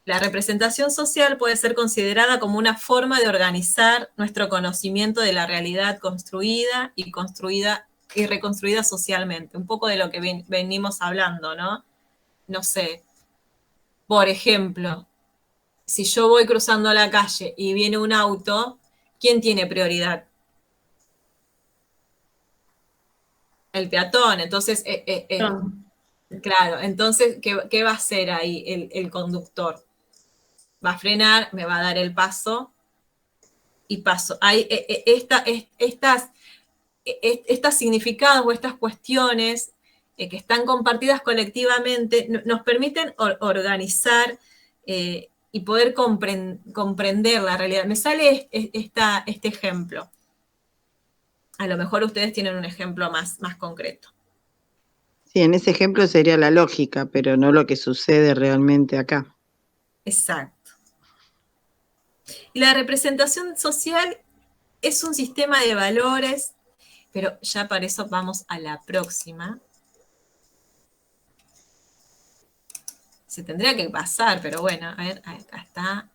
La representación social puede ser considerada como una forma de organizar nuestro conocimiento de la realidad construida y reconstruida socialmente, un poco de lo que venimos hablando, ¿no? No sé, por ejemplo, si yo voy cruzando la calle y viene un auto, ¿quién tiene prioridad? El peatón. Entonces, claro, entonces, ¿qué va a hacer ahí el conductor? Va a frenar, me va a dar el paso y paso. Hay estos significados o estas cuestiones que están compartidas colectivamente nos permiten organizar y poder comprender la realidad. Me sale este ejemplo. A lo mejor ustedes tienen un ejemplo más concreto. Sí, en ese ejemplo sería la lógica, pero no lo que sucede realmente acá. Exacto. Y la representación social es un sistema de valores, pero ya para eso vamos a la próxima. Se tendría que pasar, pero bueno, a ver, acá está.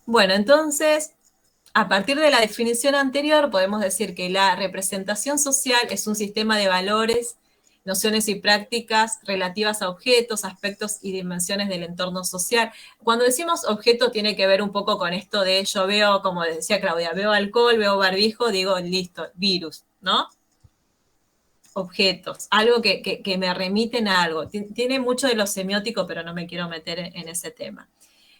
Bueno, entonces, a partir de la definición anterior, podemos decir que la representación social es un sistema de valores, nociones y prácticas relativas a objetos, aspectos y dimensiones del entorno social. Cuando decimos objeto, tiene que ver un poco con esto de yo veo, como decía Claudia, veo alcohol, veo barbijo, digo, listo, virus, ¿no? Objetos, algo que me remiten a algo. Tiene mucho de lo semiótico, pero no me quiero meter en ese tema.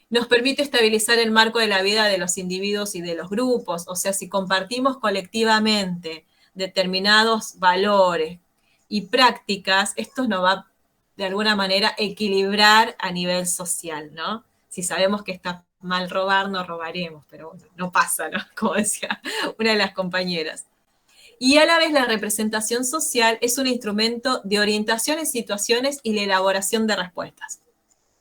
Nos permite estabilizar el marco de la vida de los individuos y de los grupos. O sea, si compartimos colectivamente determinados valores y prácticas, esto nos va de alguna manera a equilibrar a nivel social, ¿no? Si sabemos que está mal robar, no robaremos, pero bueno, no pasa, ¿no? Como decía una de las compañeras. Y a la vez la representación social es un instrumento de orientación en situaciones y la elaboración de respuestas.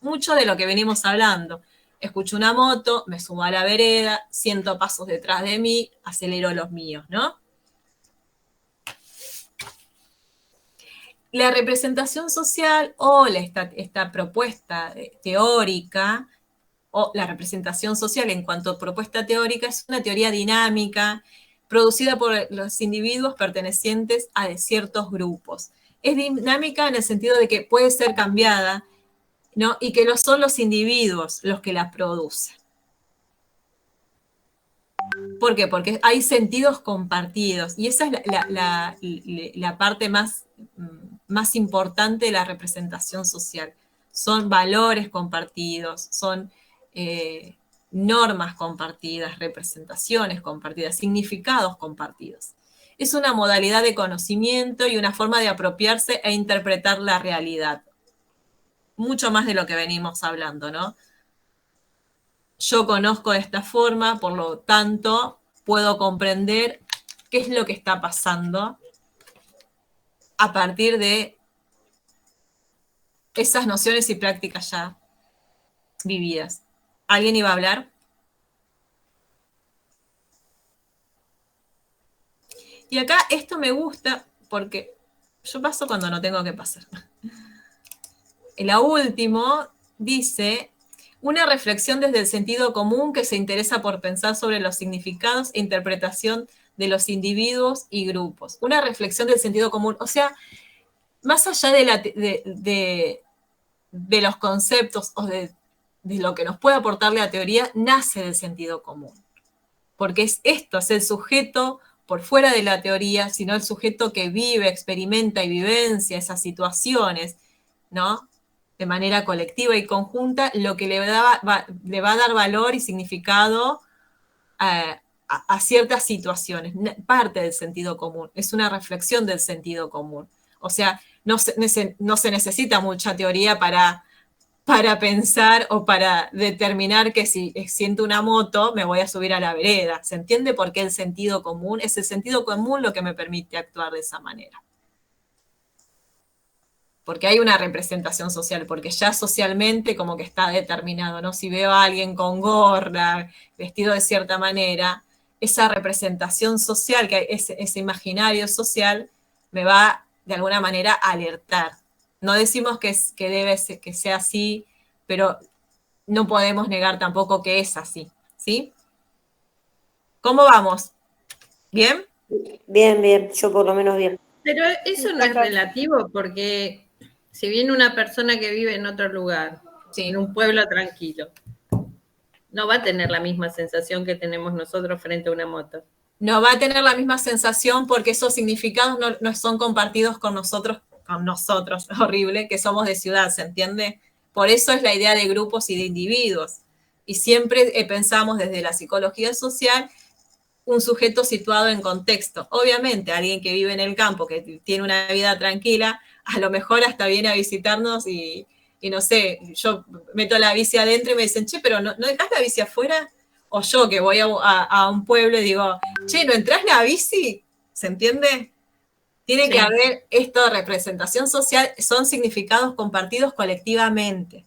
Mucho de lo que venimos hablando. Escucho una moto, me subo a la vereda, siento pasos detrás de mí, acelero los míos, ¿no? La representación social o esta propuesta teórica, o la representación social en cuanto a propuesta teórica, es una teoría dinámica producida por los individuos pertenecientes a ciertos grupos. Es dinámica en el sentido de que puede ser cambiada, ¿no? Y que no son los individuos los que la producen. ¿Por qué? Porque hay sentidos compartidos y esa es la parte más importante de la representación social. Son valores compartidos, son normas compartidas, representaciones compartidas, significados compartidos. Es una modalidad de conocimiento y una forma de apropiarse e interpretar la realidad. Mucho más de lo que venimos hablando, ¿no? Yo conozco de esta forma, por lo tanto, puedo comprender qué es lo que está pasando a partir de esas nociones y prácticas ya vividas. ¿Alguien iba a hablar? Y acá esto me gusta porque yo paso cuando no tengo que pasar. La última dice, una reflexión desde el sentido común que se interesa por pensar sobre los significados e interpretación de los individuos y grupos. Una reflexión del sentido común, o sea, más allá de los conceptos o de lo que nos puede aportar la teoría, nace del sentido común. Porque es esto, es el sujeto por fuera de la teoría, sino el sujeto que vive, experimenta y vivencia esas situaciones, ¿no? De manera colectiva y conjunta, lo que le va a dar valor y significado a ciertas situaciones, parte del sentido común, es una reflexión del sentido común. O sea, no se necesita mucha teoría para pensar o para determinar que si siento una moto me voy a subir a la vereda. ¿Se entiende por qué el sentido común? Es el sentido común lo que me permite actuar de esa manera. Porque hay una representación social, porque ya socialmente como que está determinado, ¿no? Si veo a alguien con gorra, vestido de cierta manera, esa representación social, que ese imaginario social, me va de alguna manera a alertar. No decimos que sea así, pero no podemos negar tampoco que es así, ¿sí? ¿Cómo vamos? ¿Bien? Bien, bien, yo por lo menos bien. Pero eso no es relativo porque si viene una persona que vive en otro lugar, Sí. en un pueblo tranquilo, no va a tener la misma sensación que tenemos nosotros frente a una moto. No va a tener la misma sensación porque esos significados no son compartidos con nosotros, horrible, que somos de ciudad, ¿se entiende? Por eso es la idea de grupos y de individuos. Y siempre pensamos desde la psicología social un sujeto situado en contexto. Obviamente, alguien que vive en el campo, que tiene una vida tranquila, a lo mejor hasta viene a visitarnos y no sé, yo meto la bici adentro y me dicen, che, pero ¿no dejás la bici afuera? O yo que voy a un pueblo y digo, che, ¿no entrás la bici? ¿Se entiende? Tiene que haber esto de representación social, son significados compartidos colectivamente.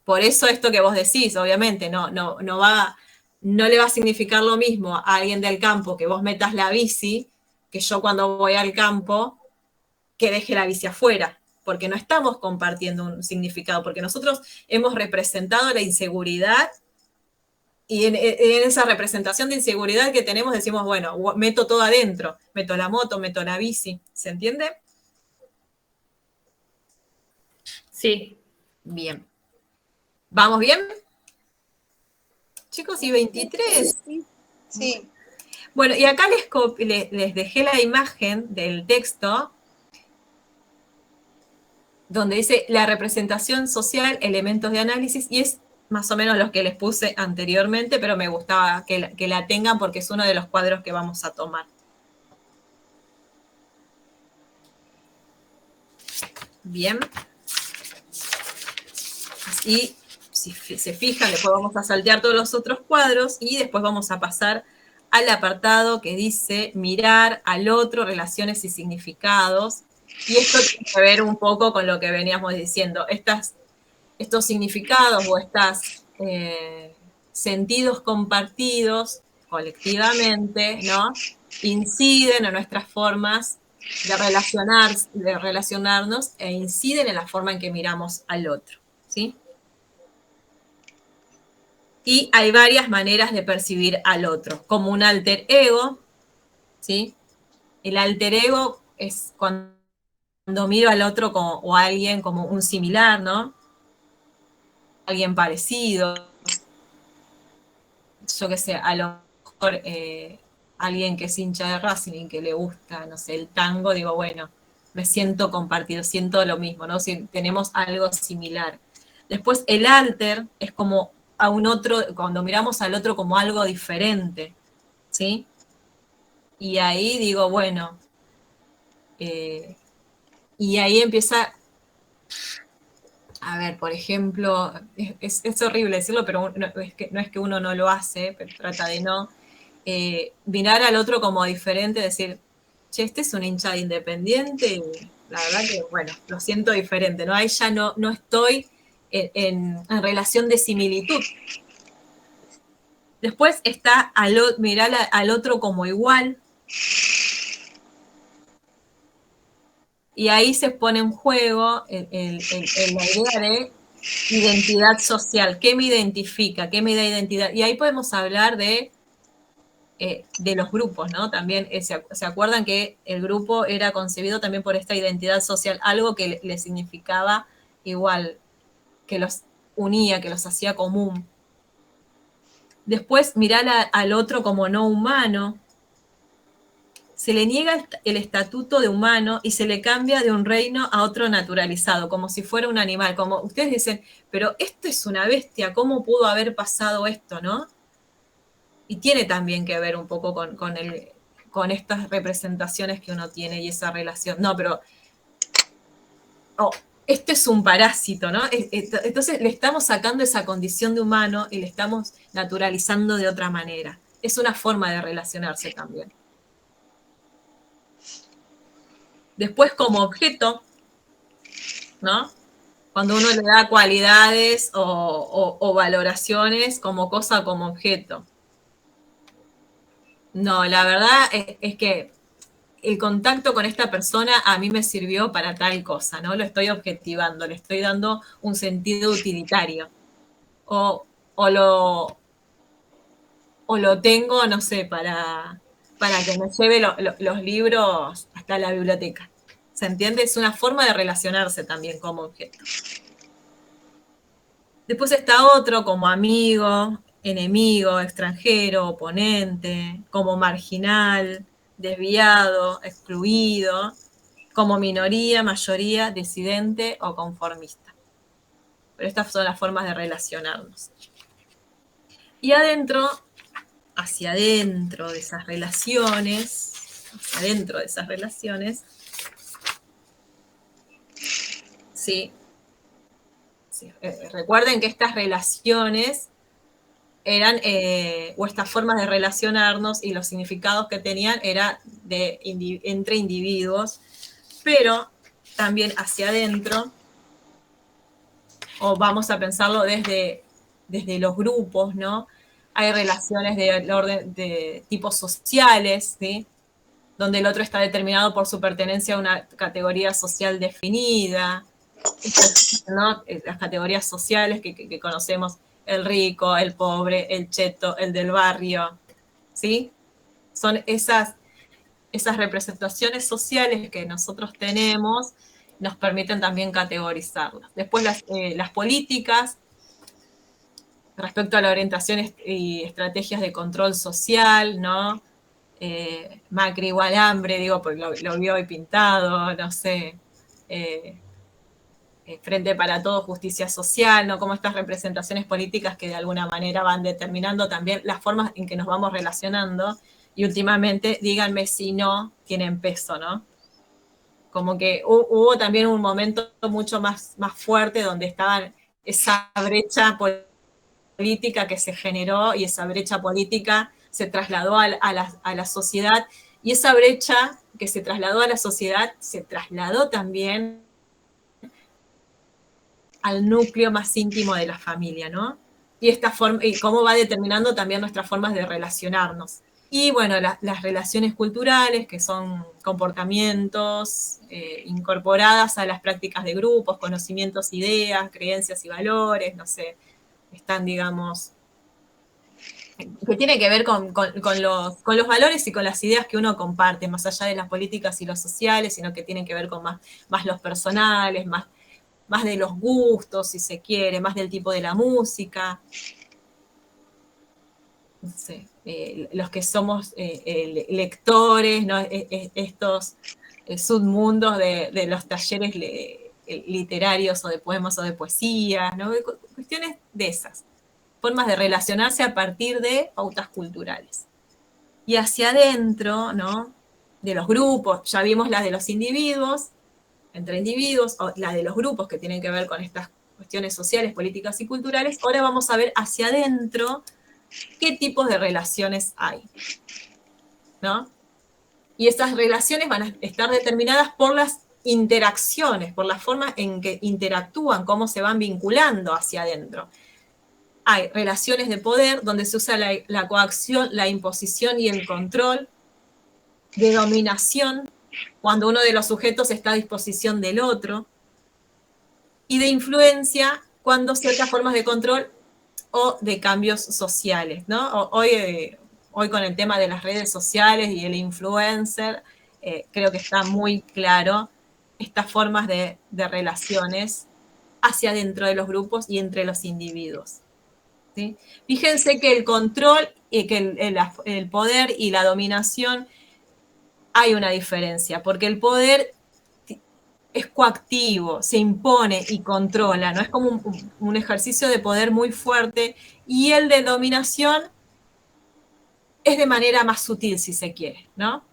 Por eso esto que vos decís, obviamente, no le va a significar lo mismo a alguien del campo que vos metas la bici, que yo cuando voy al campo, que deje la bici afuera, porque no estamos compartiendo un significado, porque nosotros hemos representado la inseguridad y en esa representación de inseguridad que tenemos decimos, bueno, meto todo adentro, meto la moto, meto la bici, ¿se entiende? Sí. Bien. ¿Vamos bien? Chicos, y 23. Sí. Bueno, y acá les dejé la imagen del texto donde dice la representación social, elementos de análisis, y es más o menos lo que les puse anteriormente, pero me gustaba que la tengan porque es uno de los cuadros que vamos a tomar. Bien. Y si se fijan, después vamos a saltear todos los otros cuadros y después vamos a pasar al apartado que dice mirar al otro, relaciones y significados. Y esto tiene que ver un poco con lo que veníamos diciendo. Estos significados o estos sentidos compartidos colectivamente, ¿no? Inciden en nuestras formas de relacionarnos e inciden en la forma en que miramos al otro, ¿sí? Y hay varias maneras de percibir al otro, como un alter ego, ¿sí? El alter ego es cuando miro al otro o a alguien como un similar, ¿no? Alguien parecido, yo qué sé, a lo mejor alguien que es hincha de Racing, que le gusta, no sé, el tango, digo, bueno, me siento compartido, siento lo mismo, ¿no? Si tenemos algo similar. Después el alter es como a un otro, cuando miramos al otro como algo diferente, ¿sí? Y ahí digo, bueno, y ahí empieza, a ver, por ejemplo, es horrible decirlo, pero no es que uno no lo hace, pero trata de no, mirar al otro como diferente, decir, che, este es un hincha de Independiente, la verdad que, bueno, lo siento diferente, ¿no? Ahí ya no estoy en relación de similitud. Después está mirar al otro como igual. Y ahí se pone en juego la idea de identidad social. ¿Qué me identifica? ¿Qué me da identidad? Y ahí podemos hablar de los grupos, ¿no? También se acuerdan que el grupo era concebido también por esta identidad social, algo que le significaba igual, que los unía, que los hacía común. Después, mirar al otro como no humano. Se le niega el estatuto de humano y se le cambia de un reino a otro naturalizado, como si fuera un animal. Como ustedes dicen, pero esto es una bestia, ¿cómo pudo haber pasado esto, no? Y tiene también que ver un poco con estas representaciones que uno tiene y esa relación. No, pero esto es un parásito, ¿no? Entonces le estamos sacando esa condición de humano y le estamos naturalizando de otra manera. Es una forma de relacionarse también. Después como objeto, ¿no? Cuando uno le da cualidades o valoraciones como cosa, como objeto. No, la verdad es que el contacto con esta persona a mí me sirvió para tal cosa, ¿no? Lo estoy objetivando, le estoy dando un sentido utilitario. O lo tengo, no sé, para que me lleve los libros hasta la biblioteca. ¿Se entiende? Es una forma de relacionarse también como objeto. Después está otro como amigo, enemigo, extranjero, oponente, como marginal, desviado, excluido, como minoría, mayoría, disidente o conformista. Pero estas son las formas de relacionarnos. Y adentro, hacia adentro de esas relaciones, ¿sí? Recuerden que estas relaciones eran, o estas formas de relacionarnos y los significados que tenían eran entre individuos, pero también hacia adentro, o vamos a pensarlo desde los grupos, ¿no? Hay relaciones de tipos sociales, ¿sí? Donde el otro está determinado por su pertenencia a una categoría social definida, ¿no? Las categorías sociales que conocemos, el rico, el pobre, el cheto, el del barrio, ¿sí? Son esas representaciones sociales que nosotros tenemos, nos permiten también categorizarlas. Después las políticas, respecto a la orientación y estrategias de control social, ¿no? Macri igual hambre, digo, porque lo vio hoy pintado, no sé, Frente para Todo, Justicia Social, ¿no? Como estas representaciones políticas que de alguna manera van determinando también las formas en que nos vamos relacionando, y últimamente, díganme si no tienen peso, ¿no? Como que hubo también un momento mucho más fuerte donde estaba esa brecha política que se generó, y esa brecha política se trasladó a la sociedad, y esa brecha que se trasladó a la sociedad se trasladó también al núcleo más íntimo de la familia, ¿no? Y cómo va determinando también nuestras formas de relacionarnos. Y bueno, las relaciones culturales, que son comportamientos incorporadas a las prácticas de grupos, conocimientos, ideas, creencias y valores, no sé, están, digamos, que tiene que ver con los valores y con las ideas que uno comparte, más allá de las políticas y los sociales, sino que tienen que ver con más los personales, más de los gustos, si se quiere, más del tipo de la música. No sé, los que somos lectores, ¿no? Estos submundos de los talleres literarios o de poemas o de poesía, ¿no? Cuestiones de esas. Formas de relacionarse a partir de pautas culturales. Y hacia adentro, ¿no? De los grupos, ya vimos las de los individuos, entre individuos, o la de los grupos que tienen que ver con estas cuestiones sociales, políticas y culturales. Ahora vamos a ver hacia adentro qué tipos de relaciones hay, ¿no? Y esas relaciones van a estar determinadas por las interacciones, por la forma en que interactúan, cómo se van vinculando hacia adentro. Hay relaciones de poder donde se usa la coacción, la imposición y el control, de dominación, cuando uno de los sujetos está a disposición del otro, y de influencia, cuando ciertas formas de control o de cambios sociales, ¿no? Hoy con el tema de las redes sociales y el influencer, creo que está muy claro estas formas de relaciones hacia dentro de los grupos y entre los individuos. ¿Sí? Fíjense que el control, que el poder y la dominación, hay una diferencia, porque el poder es coactivo, se impone y controla, ¿no? Es como un ejercicio de poder muy fuerte, y el de dominación es de manera más sutil, si se quiere, ¿no?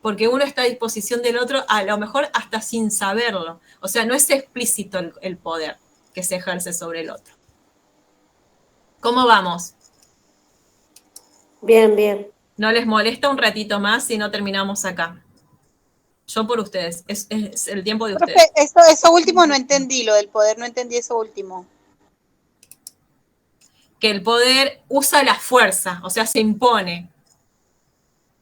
Porque uno está a disposición del otro, a lo mejor hasta sin saberlo. O sea, no es explícito el poder que se ejerce sobre el otro. ¿Cómo vamos? Bien, bien. ¿No les molesta un ratito más si no terminamos acá? Yo por ustedes, es el tiempo de ustedes. Eso último no entendí, lo del poder, no entendí eso último. Que el poder usa la fuerza, o sea, se impone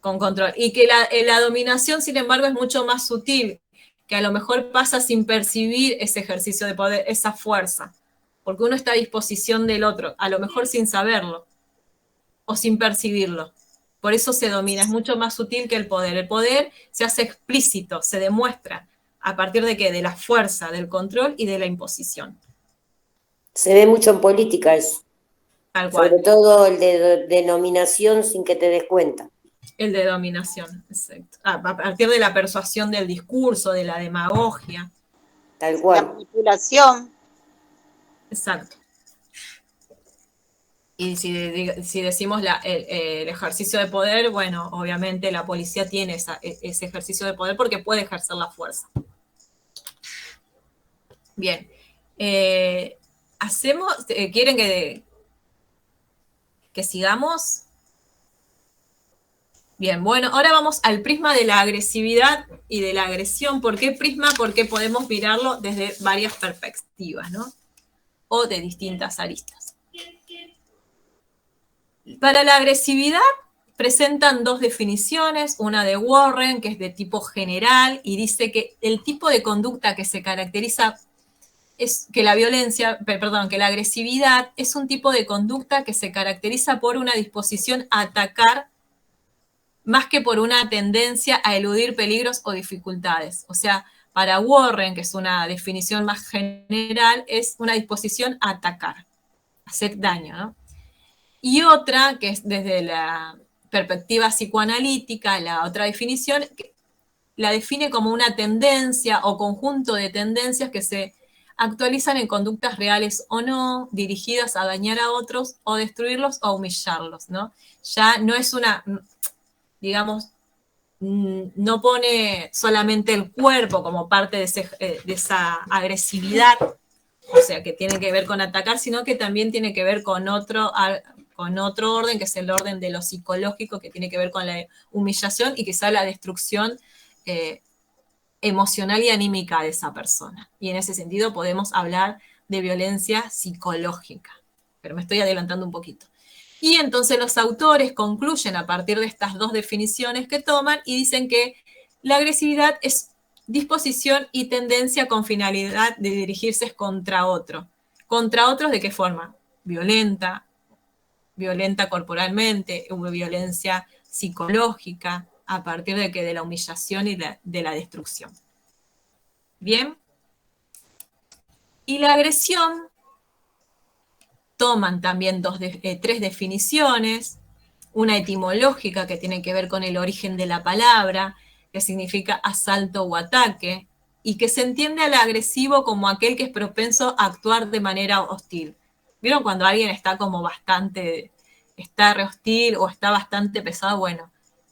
con control. Y que la dominación, sin embargo, es mucho más sutil, que a lo mejor pasa sin percibir ese ejercicio de poder, esa fuerza, porque uno está a disposición del otro, a lo mejor sin saberlo o sin percibirlo. Por eso se domina, es mucho más sutil que el poder. El poder se hace explícito, se demuestra. ¿A partir de qué? De la fuerza, del control y de la imposición. Se ve mucho en política eso. Tal cual. Sobre todo el de denominación sin que te des cuenta. El de dominación, exacto. A partir de la persuasión del discurso, de la demagogia. Tal cual. La manipulación. Exacto. Y si decimos el ejercicio de poder, bueno, obviamente la policía tiene ese ejercicio de poder porque puede ejercer la fuerza. Bien. ¿Quieren que sigamos? Bien, bueno, ahora vamos al prisma de la agresividad y de la agresión. ¿Por qué prisma? Porque podemos mirarlo desde varias perspectivas, ¿no? O de distintas aristas. Para la agresividad presentan dos definiciones, una de Warren, que es de tipo general, y dice que el tipo de conducta que se caracteriza es que la agresividad es un tipo de conducta que se caracteriza por una disposición a atacar más que por una tendencia a eludir peligros o dificultades. O sea, para Warren, que es una definición más general, es una disposición a atacar, a hacer daño, ¿no? Y otra, que es desde la perspectiva psicoanalítica, la otra definición, la define como una tendencia o conjunto de tendencias que se actualizan en conductas reales o no, dirigidas a dañar a otros o destruirlos o humillarlos, ¿no? Ya no es una, digamos, no pone solamente el cuerpo como parte de esa agresividad, o sea, que tiene que ver con atacar, sino que también tiene que ver con otro orden, que es el orden de lo psicológico, que tiene que ver con la humillación y quizá la destrucción emocional y anímica de esa persona. Y en ese sentido podemos hablar de violencia psicológica, pero me estoy adelantando un poquito. Y entonces los autores concluyen a partir de estas dos definiciones que toman y dicen que la agresividad es disposición y tendencia con finalidad de dirigirse contra otro. ¿Contra otros de qué forma? Violenta corporalmente, violencia psicológica, a partir de la humillación y de la destrucción. Bien. Y la agresión toman también tres definiciones, una etimológica que tiene que ver con el origen de la palabra, que significa asalto o ataque, y que se entiende al agresivo como aquel que es propenso a actuar de manera hostil. ¿Vieron cuando alguien está como está re hostil o está bastante pesado? Bueno,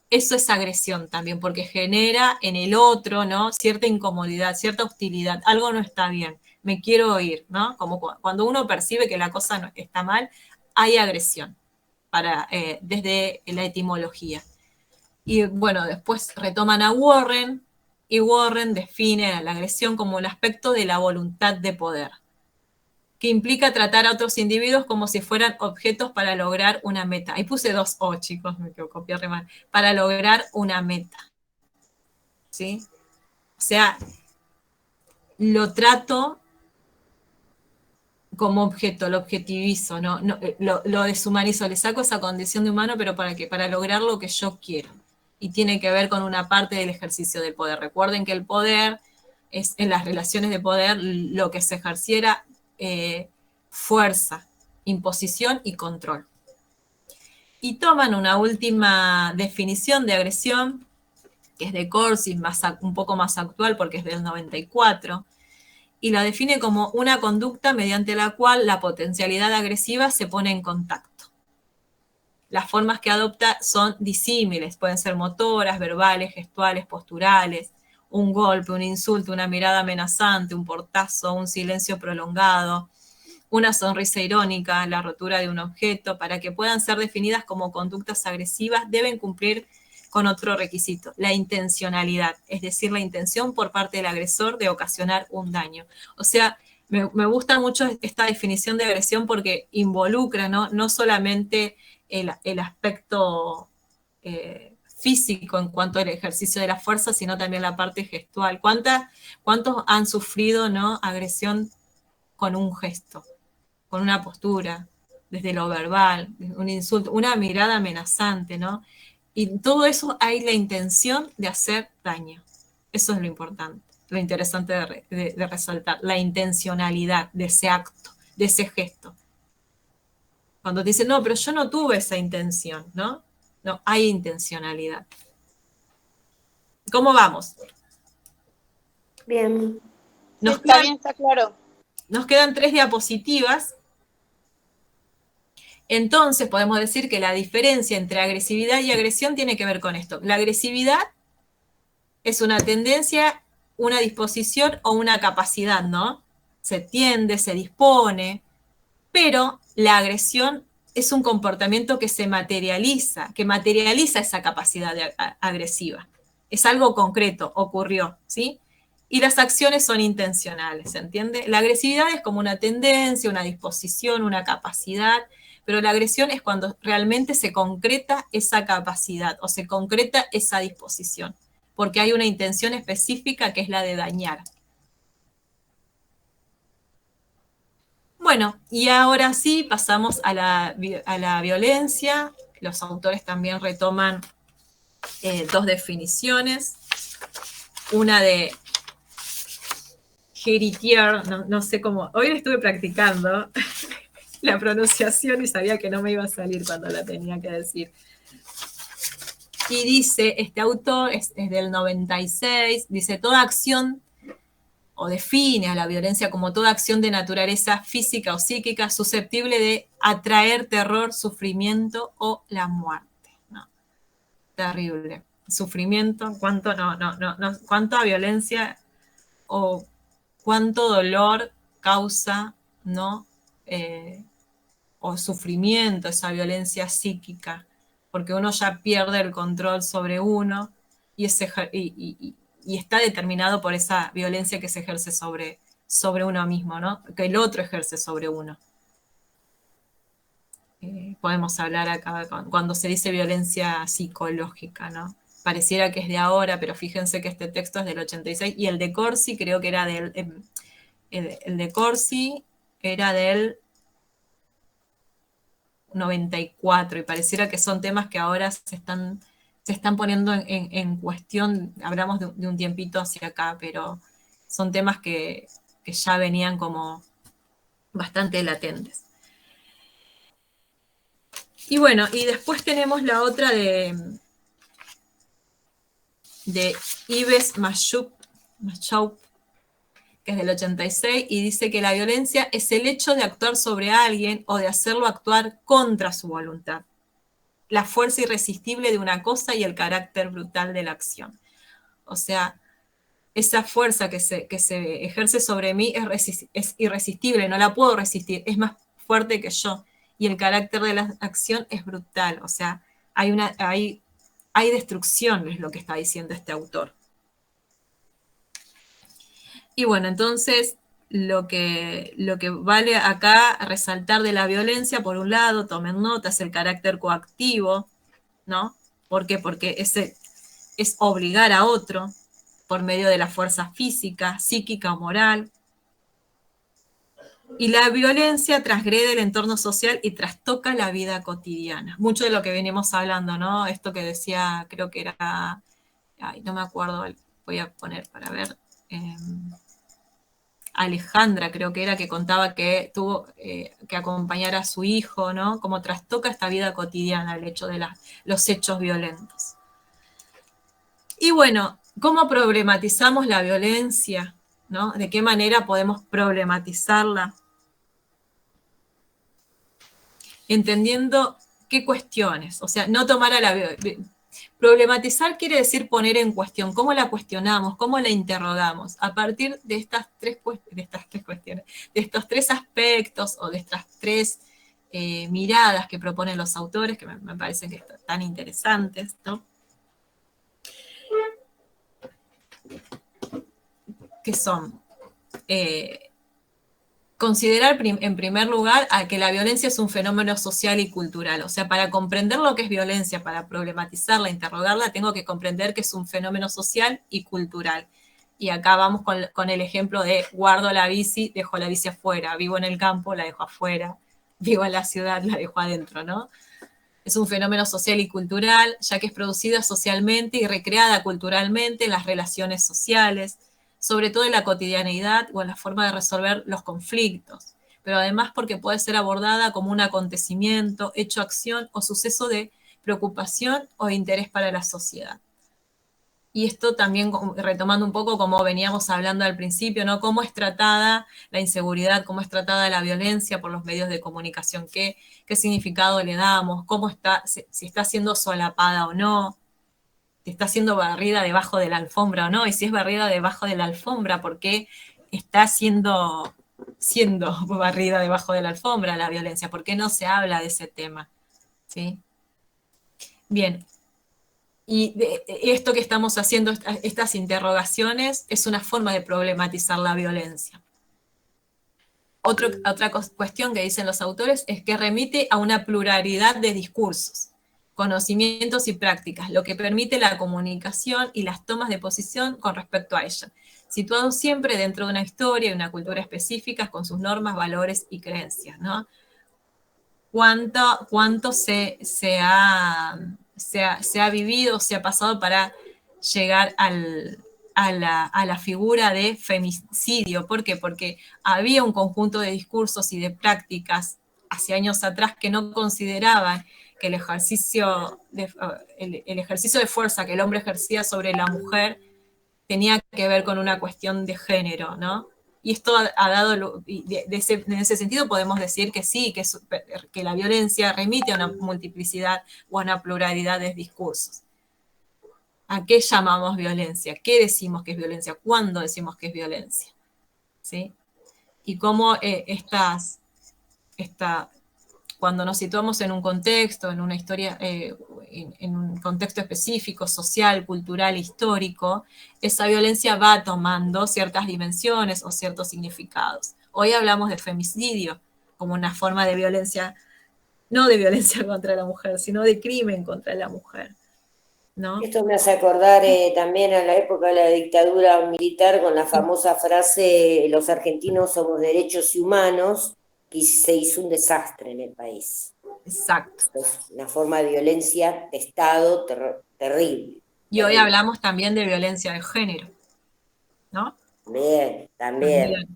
eso es agresión también, porque genera en el otro, ¿no?, cierta incomodidad, cierta hostilidad, algo no está bien, me quiero ir, ¿no? Como cuando uno percibe que la cosa no está mal, hay agresión desde la etimología. Y bueno, después retoman a Warren, y Warren define a la agresión como un aspecto de la voluntad de poder, que implica tratar a otros individuos como si fueran objetos para lograr una meta. Ahí puse 2 O, chicos, me copié re mal. Para lograr una meta. ¿Sí? O sea, lo trato como objeto, lo objetivizo, ¿no? Lo deshumanizo, le saco esa condición de humano, pero ¿para qué? Para lograr lo que yo quiero. Y tiene que ver con una parte del ejercicio del poder. Recuerden que el poder es, en las relaciones de poder, lo que se ejerciera fuerza, imposición y control. Y toman una última definición de agresión, que es de Corsi, un poco más actual porque es del 94, y la define como una conducta mediante la cual la potencialidad agresiva se pone en contacto. Las formas que adopta son disímiles, pueden ser motoras, verbales, gestuales, posturales, un golpe, un insulto, una mirada amenazante, un portazo, un silencio prolongado, una sonrisa irónica, la rotura de un objeto. Para que puedan ser definidas como conductas agresivas, deben cumplir con otro requisito, la intencionalidad, es decir, la intención por parte del agresor de ocasionar un daño. O sea, me gusta mucho esta definición de agresión porque involucra, no solamente el aspecto físico en cuanto al ejercicio de la fuerza, sino también la parte gestual. ¿Cuántos han sufrido, ¿no?, agresión con un gesto, con una postura, desde lo verbal, un insulto, una mirada amenazante, ¿no? Y en todo eso hay la intención de hacer daño. Eso es lo importante, lo interesante de resaltar, la intencionalidad de ese acto, de ese gesto. Cuando te dicen, no, pero yo no tuve esa intención, ¿no? No, hay intencionalidad. ¿Cómo vamos? Bien. Sí, está bien, está claro. Nos quedan 3 diapositivas. Entonces podemos decir que la diferencia entre agresividad y agresión tiene que ver con esto. La agresividad es una tendencia, una disposición o una capacidad, ¿no? Se tiende, se dispone, pero la agresión es un comportamiento que se materializa, que materializa esa capacidad agresiva. Es algo concreto, ocurrió, ¿sí? Y las acciones son intencionales, ¿se entiende? La agresividad es como una tendencia, una disposición, una capacidad, pero la agresión es cuando realmente se concreta esa capacidad o se concreta esa disposición, porque hay una intención específica que es la de dañar. Bueno, y ahora sí pasamos a la violencia. Los autores también retoman 2 definiciones. Una de Héritier, no sé cómo, hoy estuve practicando la pronunciación y sabía que no me iba a salir cuando la tenía que decir. Y dice, este autor es del 96, dice, toda acción, o define a la violencia como toda acción de naturaleza física o psíquica susceptible de atraer terror, sufrimiento o la muerte. No, terrible. Sufrimiento, cuánta violencia o cuánto dolor causa, ¿no? O sufrimiento, esa violencia psíquica, porque uno ya pierde el control sobre uno y está determinado por esa violencia que se ejerce sobre uno mismo, ¿no? Que el otro ejerce sobre uno. Podemos hablar acá cuando se dice violencia psicológica, ¿no? Pareciera que es de ahora, pero fíjense que este texto es del 86 y el de Corsi creo que era el de Corsi era del 94 y pareciera que son temas que ahora se están poniendo en cuestión. Hablamos de un tiempito hacia acá, pero son temas que ya venían como bastante latentes. Y bueno, y después tenemos la otra de Yves Machoub, que es del 86, y dice que la violencia es el hecho de actuar sobre alguien o de hacerlo actuar contra su voluntad. La fuerza irresistible de una cosa y el carácter brutal de la acción. O sea, esa fuerza que se ejerce sobre mí es irresistible, no la puedo resistir, es más fuerte que yo. Y el carácter de la acción es brutal, o sea, hay hay destrucción, es lo que está diciendo este autor. Y bueno, entonces lo que vale acá resaltar de la violencia, por un lado, tomen nota, es el carácter coactivo, ¿no? ¿Por qué? Porque es obligar a otro por medio de la fuerza física, psíquica o moral. Y la violencia transgrede el entorno social y trastoca la vida cotidiana. Mucho de lo que venimos hablando, ¿no? Esto que decía, creo que era, ay, no me acuerdo, voy a poner para ver, Alejandra creo que era, que contaba que tuvo que acompañar a su hijo, ¿no? Cómo trastoca esta vida cotidiana el hecho de los hechos violentos. Y bueno, ¿cómo problematizamos la violencia? ¿No? ¿De qué manera podemos problematizarla? Entendiendo qué cuestiones, o sea, no tomar a la... Problematizar quiere decir poner en cuestión, cómo la cuestionamos, cómo la interrogamos, a partir de estas tres cuestiones, de estos tres aspectos o de estas tres miradas que proponen los autores, que me parecen que están tan interesantes, ¿no? Que son... considerar en primer lugar a que la violencia es un fenómeno social y cultural. O sea, para comprender lo que es violencia, para problematizarla, interrogarla, tengo que comprender que es un fenómeno social y cultural. Y acá vamos con el ejemplo de guardo la bici, dejo la bici afuera, vivo en el campo, la dejo afuera, vivo en la ciudad, la dejo adentro, ¿no? Es un fenómeno social y cultural, ya que es producida socialmente y recreada culturalmente en las relaciones sociales, sobre todo en la cotidianeidad o en la forma de resolver los conflictos, pero además porque puede ser abordada como un acontecimiento, hecho, acción o suceso de preocupación o de interés para la sociedad. Y esto también retomando un poco como veníamos hablando al principio, ¿no? Cómo es tratada la inseguridad, cómo es tratada la violencia por los medios de comunicación, qué significado le damos, cómo está, si está siendo solapada o no, si está siendo barrida debajo de la alfombra o no, y si es barrida debajo de la alfombra, ¿por qué está siendo barrida debajo de la alfombra la violencia? ¿Por qué no se habla de ese tema? ¿Sí? Bien. Y esto que estamos haciendo, estas interrogaciones, es una forma de problematizar la violencia. Otra cuestión que dicen los autores es que remite a una pluralidad de discursos, conocimientos y prácticas, lo que permite la comunicación y las tomas de posición con respecto a ella, situado siempre dentro de una historia y una cultura específicas con sus normas, valores y creencias, ¿no? ¿Cuánto se ha vivido, se ha pasado para llegar a la figura de femicidio? ¿Por qué? Porque había un conjunto de discursos y de prácticas hace años atrás que no consideraban que el ejercicio de fuerza que el hombre ejercía sobre la mujer tenía que ver con una cuestión de género, ¿no? Y esto ha dado, en ese sentido podemos decir que sí, que la violencia remite a una multiplicidad o a una pluralidad de discursos. ¿A qué llamamos violencia? ¿Qué decimos que es violencia? ¿Cuándo decimos que es violencia? ¿Sí? Y cómo cuando nos situamos en un contexto, en una historia, en un contexto específico, social, cultural, histórico, esa violencia va tomando ciertas dimensiones o ciertos significados. Hoy hablamos de femicidio como una forma de violencia, no de violencia contra la mujer, sino de crimen contra la mujer, ¿no? Esto me hace acordar también a la época de la dictadura militar con la famosa frase los argentinos somos derechos y humanos, y se hizo un desastre en el país. Exacto. Es una forma de violencia de Estado terrible. Y hoy hablamos también de violencia de género, ¿no? También.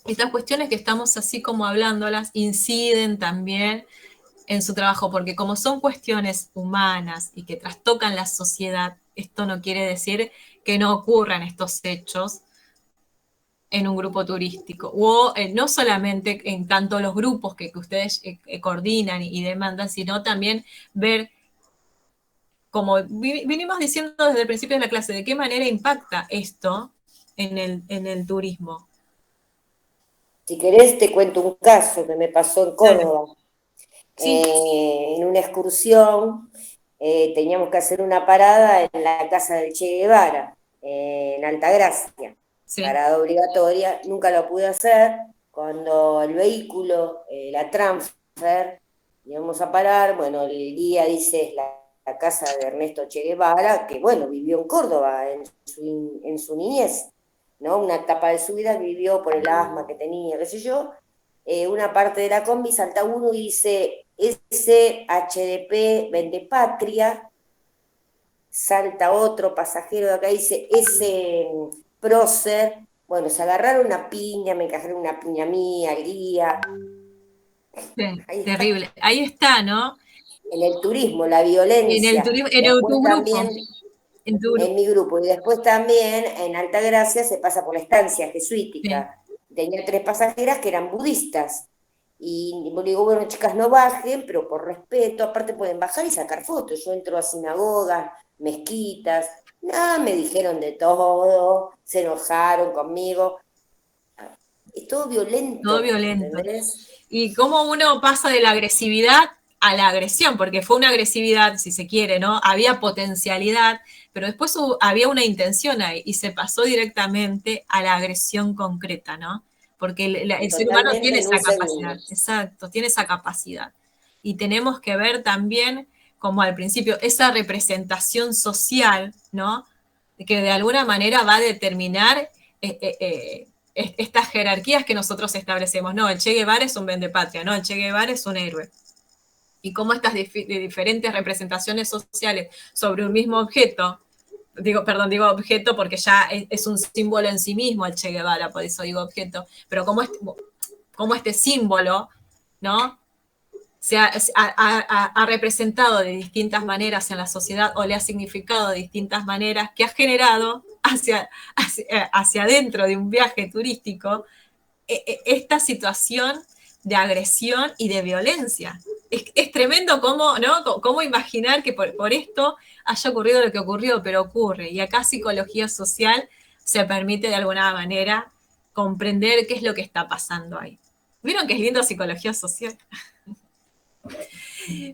Estas cuestiones que estamos así como hablándolas inciden también en su trabajo, porque como son cuestiones humanas y que trastocan la sociedad, esto no quiere decir que no ocurran estos hechos en un grupo turístico, o no solamente en tanto los grupos que ustedes coordinan y demandan, sino también ver, como vinimos diciendo desde el principio de la clase, de qué manera impacta esto en el turismo. Si querés te cuento un caso que me pasó en Córdoba. Sí. En una excursión teníamos que hacer una parada en la casa del Che Guevara, en Altagracia, Sí. parada obligatoria, nunca lo pude hacer. Cuando el vehículo, la transfer, íbamos a parar, bueno, el guía dice es la casa de Ernesto Che Guevara, que bueno, vivió en Córdoba en su niñez, ¿no? Una etapa de su vida que vivió por el asma que tenía, qué sé yo. Una parte de la combi salta uno y dice SHDP vende patria, salta otro pasajero de acá y dice ese prócer. Bueno, se agarraron una piña, me encajaron una piña mía, el guía. Sí, Ahí está. terrible. Ahí está, ¿no? En el turismo, la En el violencia. turismo, en Después tu grupo. también En tu grupo. en mi grupo. Y después también en Altagracia se pasa por la estancia Sí. jesuítica. Tenía 3 pasajeras que eran budistas. Y le digo, bueno, chicas, no bajen, pero por respeto, aparte pueden bajar y sacar fotos. Yo entro a sinagogas, mezquitas, nada, me dijeron de todo, se enojaron conmigo. Es todo Todo violento, violento. ¿entendés? Y cómo uno pasa de la agresividad a la agresión, porque fue una agresividad, si se quiere, ¿no? Había potencialidad, pero después había una intención ahí y se pasó directamente a la agresión concreta, ¿no? Porque el ser humano tiene Totalmente en esa un capacidad, segundo. exacto, tiene esa capacidad. Y tenemos que ver también, como al principio, esa representación social, ¿no? Que de alguna manera va a determinar estas jerarquías que nosotros establecemos. No, el Che Guevara es un vendepatria, no, el Che Guevara es un héroe. Y cómo estas diferentes representaciones sociales sobre un mismo objeto, digo objeto porque ya es un símbolo en sí mismo el Che Guevara, por eso digo objeto, pero cómo este símbolo, ¿no? Ha representado de distintas maneras en la sociedad o le ha significado de distintas maneras que ha generado hacia adentro de un viaje turístico esta situación de agresión y de violencia. Es tremendo cómo, ¿no? Cómo imaginar que por esto haya ocurrido lo que ocurrió, pero ocurre. Y acá psicología social se permite de alguna manera comprender qué es lo que está pasando ahí. ¿Vieron que es lindo psicología social?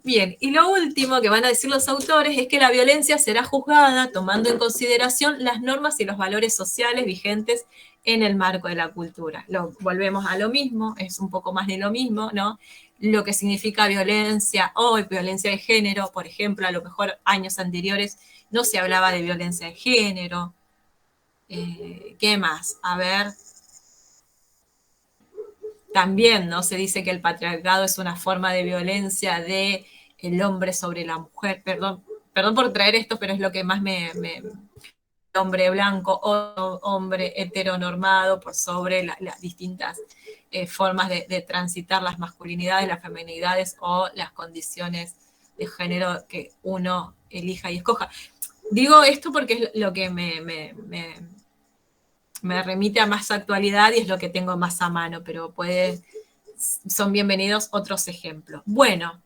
Bien, y lo último que van a decir los autores es que la violencia será juzgada tomando en consideración las normas y los valores sociales vigentes en el marco de la cultura. Volvemos a lo mismo, es un poco más de lo mismo, ¿no? Lo que significa violencia hoy, violencia de género, por ejemplo, a lo mejor años anteriores no se hablaba de violencia de género. ¿Qué más? A ver, también, ¿no? Se dice que el patriarcado es una forma de violencia de el hombre sobre la mujer. Perdón por traer esto, pero es lo que más hombre blanco o hombre heteronormado por sobre las distintas formas de transitar las masculinidades, las feminidades o las condiciones de género que uno elija y escoja. Digo esto porque es lo que me remite a más actualidad y es lo que tengo más a mano, pero son bienvenidos otros ejemplos. Bueno,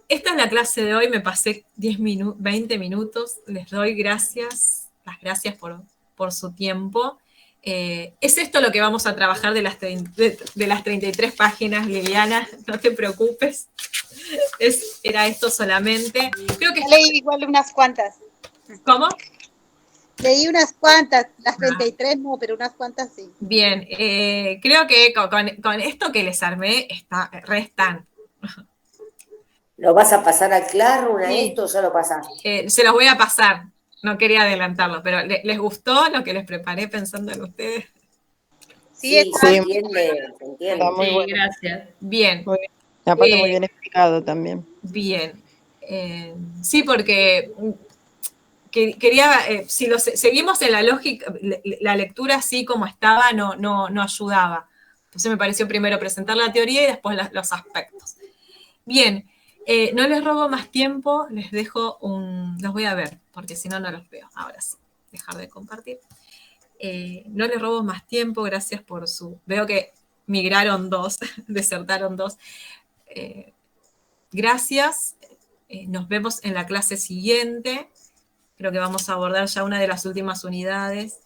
esta es la clase de hoy, me pasé 20 minutos, les doy gracias, las gracias por su tiempo. Es esto lo que vamos a trabajar de las 33 páginas, Liliana, no te preocupes, era esto solamente. Creo que leí igual unas cuantas. ¿Cómo? Leí unas cuantas, las 33 no, pero unas cuantas sí. Bien, creo que con esto que les armé restan. ¿Lo vas a pasar al Classroom a Sí. esto o ya lo pasaste? Se los voy a pasar, no quería adelantarlo, pero ¿les gustó lo que les preparé pensando en ustedes? Sí, está se Sí, entiende, se entiende. está muy Sí, bueno. gracias. Bien, Muy bien. Y aparte muy bien explicado también. bien. Sí, porque quería, si seguimos en la lógica, la lectura así como estaba no ayudaba. Entonces me pareció primero presentar la teoría y después los aspectos. Bien, no les robo más tiempo, les dejo los voy a ver, porque si no, no los veo. Ahora sí, dejar de compartir. No les robo más tiempo, gracias por Veo que migraron 2, desertaron 2. Gracias, nos vemos en la clase siguiente. Creo que vamos a abordar ya una de las últimas unidades.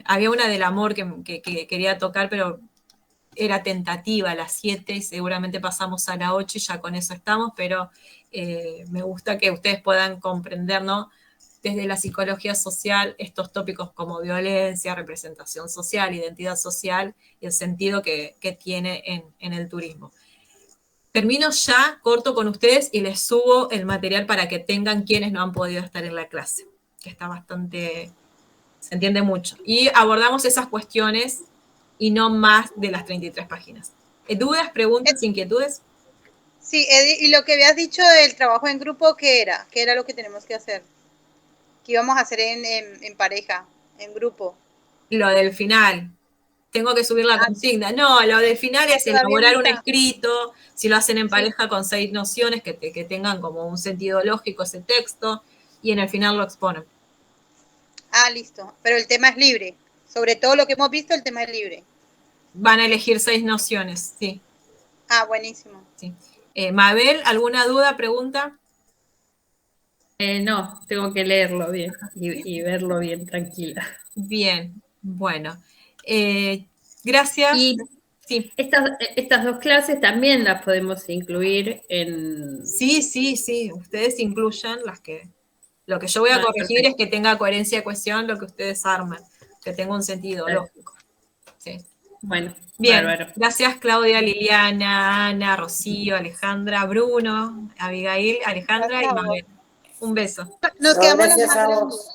Había una del amor que quería tocar, pero era tentativa a las 7 y seguramente pasamos a las 8 y ya con eso estamos, pero me gusta que ustedes puedan comprender, ¿no?, desde la psicología social estos tópicos como violencia, representación social, identidad social y el sentido que tiene en el turismo. Termino ya, corto con ustedes y les subo el material para que tengan quienes no han podido estar en la clase, que está bastante, se entiende mucho. Y abordamos esas cuestiones y no más de las 33 páginas. ¿Dudas, preguntas, inquietudes? Sí, Eddie, y lo que habías dicho del trabajo en grupo, ¿qué era? ¿Qué era lo que tenemos que hacer? ¿Qué íbamos a hacer en pareja, en grupo? Lo del final. Tengo que subir la consigna. No, lo del final es todavía elaborar no un está. escrito, si lo hacen en Sí. pareja con 6 nociones que tengan como un sentido lógico ese texto, y en el final lo exponen. Ah, listo. Pero el tema es libre. Sobre todo lo que hemos visto, el tema es libre. Van a elegir 6 nociones, sí. Ah, buenísimo. Sí. Mabel, ¿alguna duda, pregunta? No, tengo que leerlo bien y verlo bien, tranquila. Bien, bueno. Gracias. Y sí. estas dos clases también las podemos incluir en... Sí. Ustedes incluyan las que... Lo que yo voy a corregir perfecto. es que tenga coherencia de cuestión lo que ustedes arman, que tenga un sentido lógico. Sí. Bueno, Bien, bárbaro. gracias Claudia, Liliana, Ana, Rocío, Alejandra, Bruno, Abigail, Alejandra y Mabel. Un beso. Nos quedamos Gracias a hablando. vos.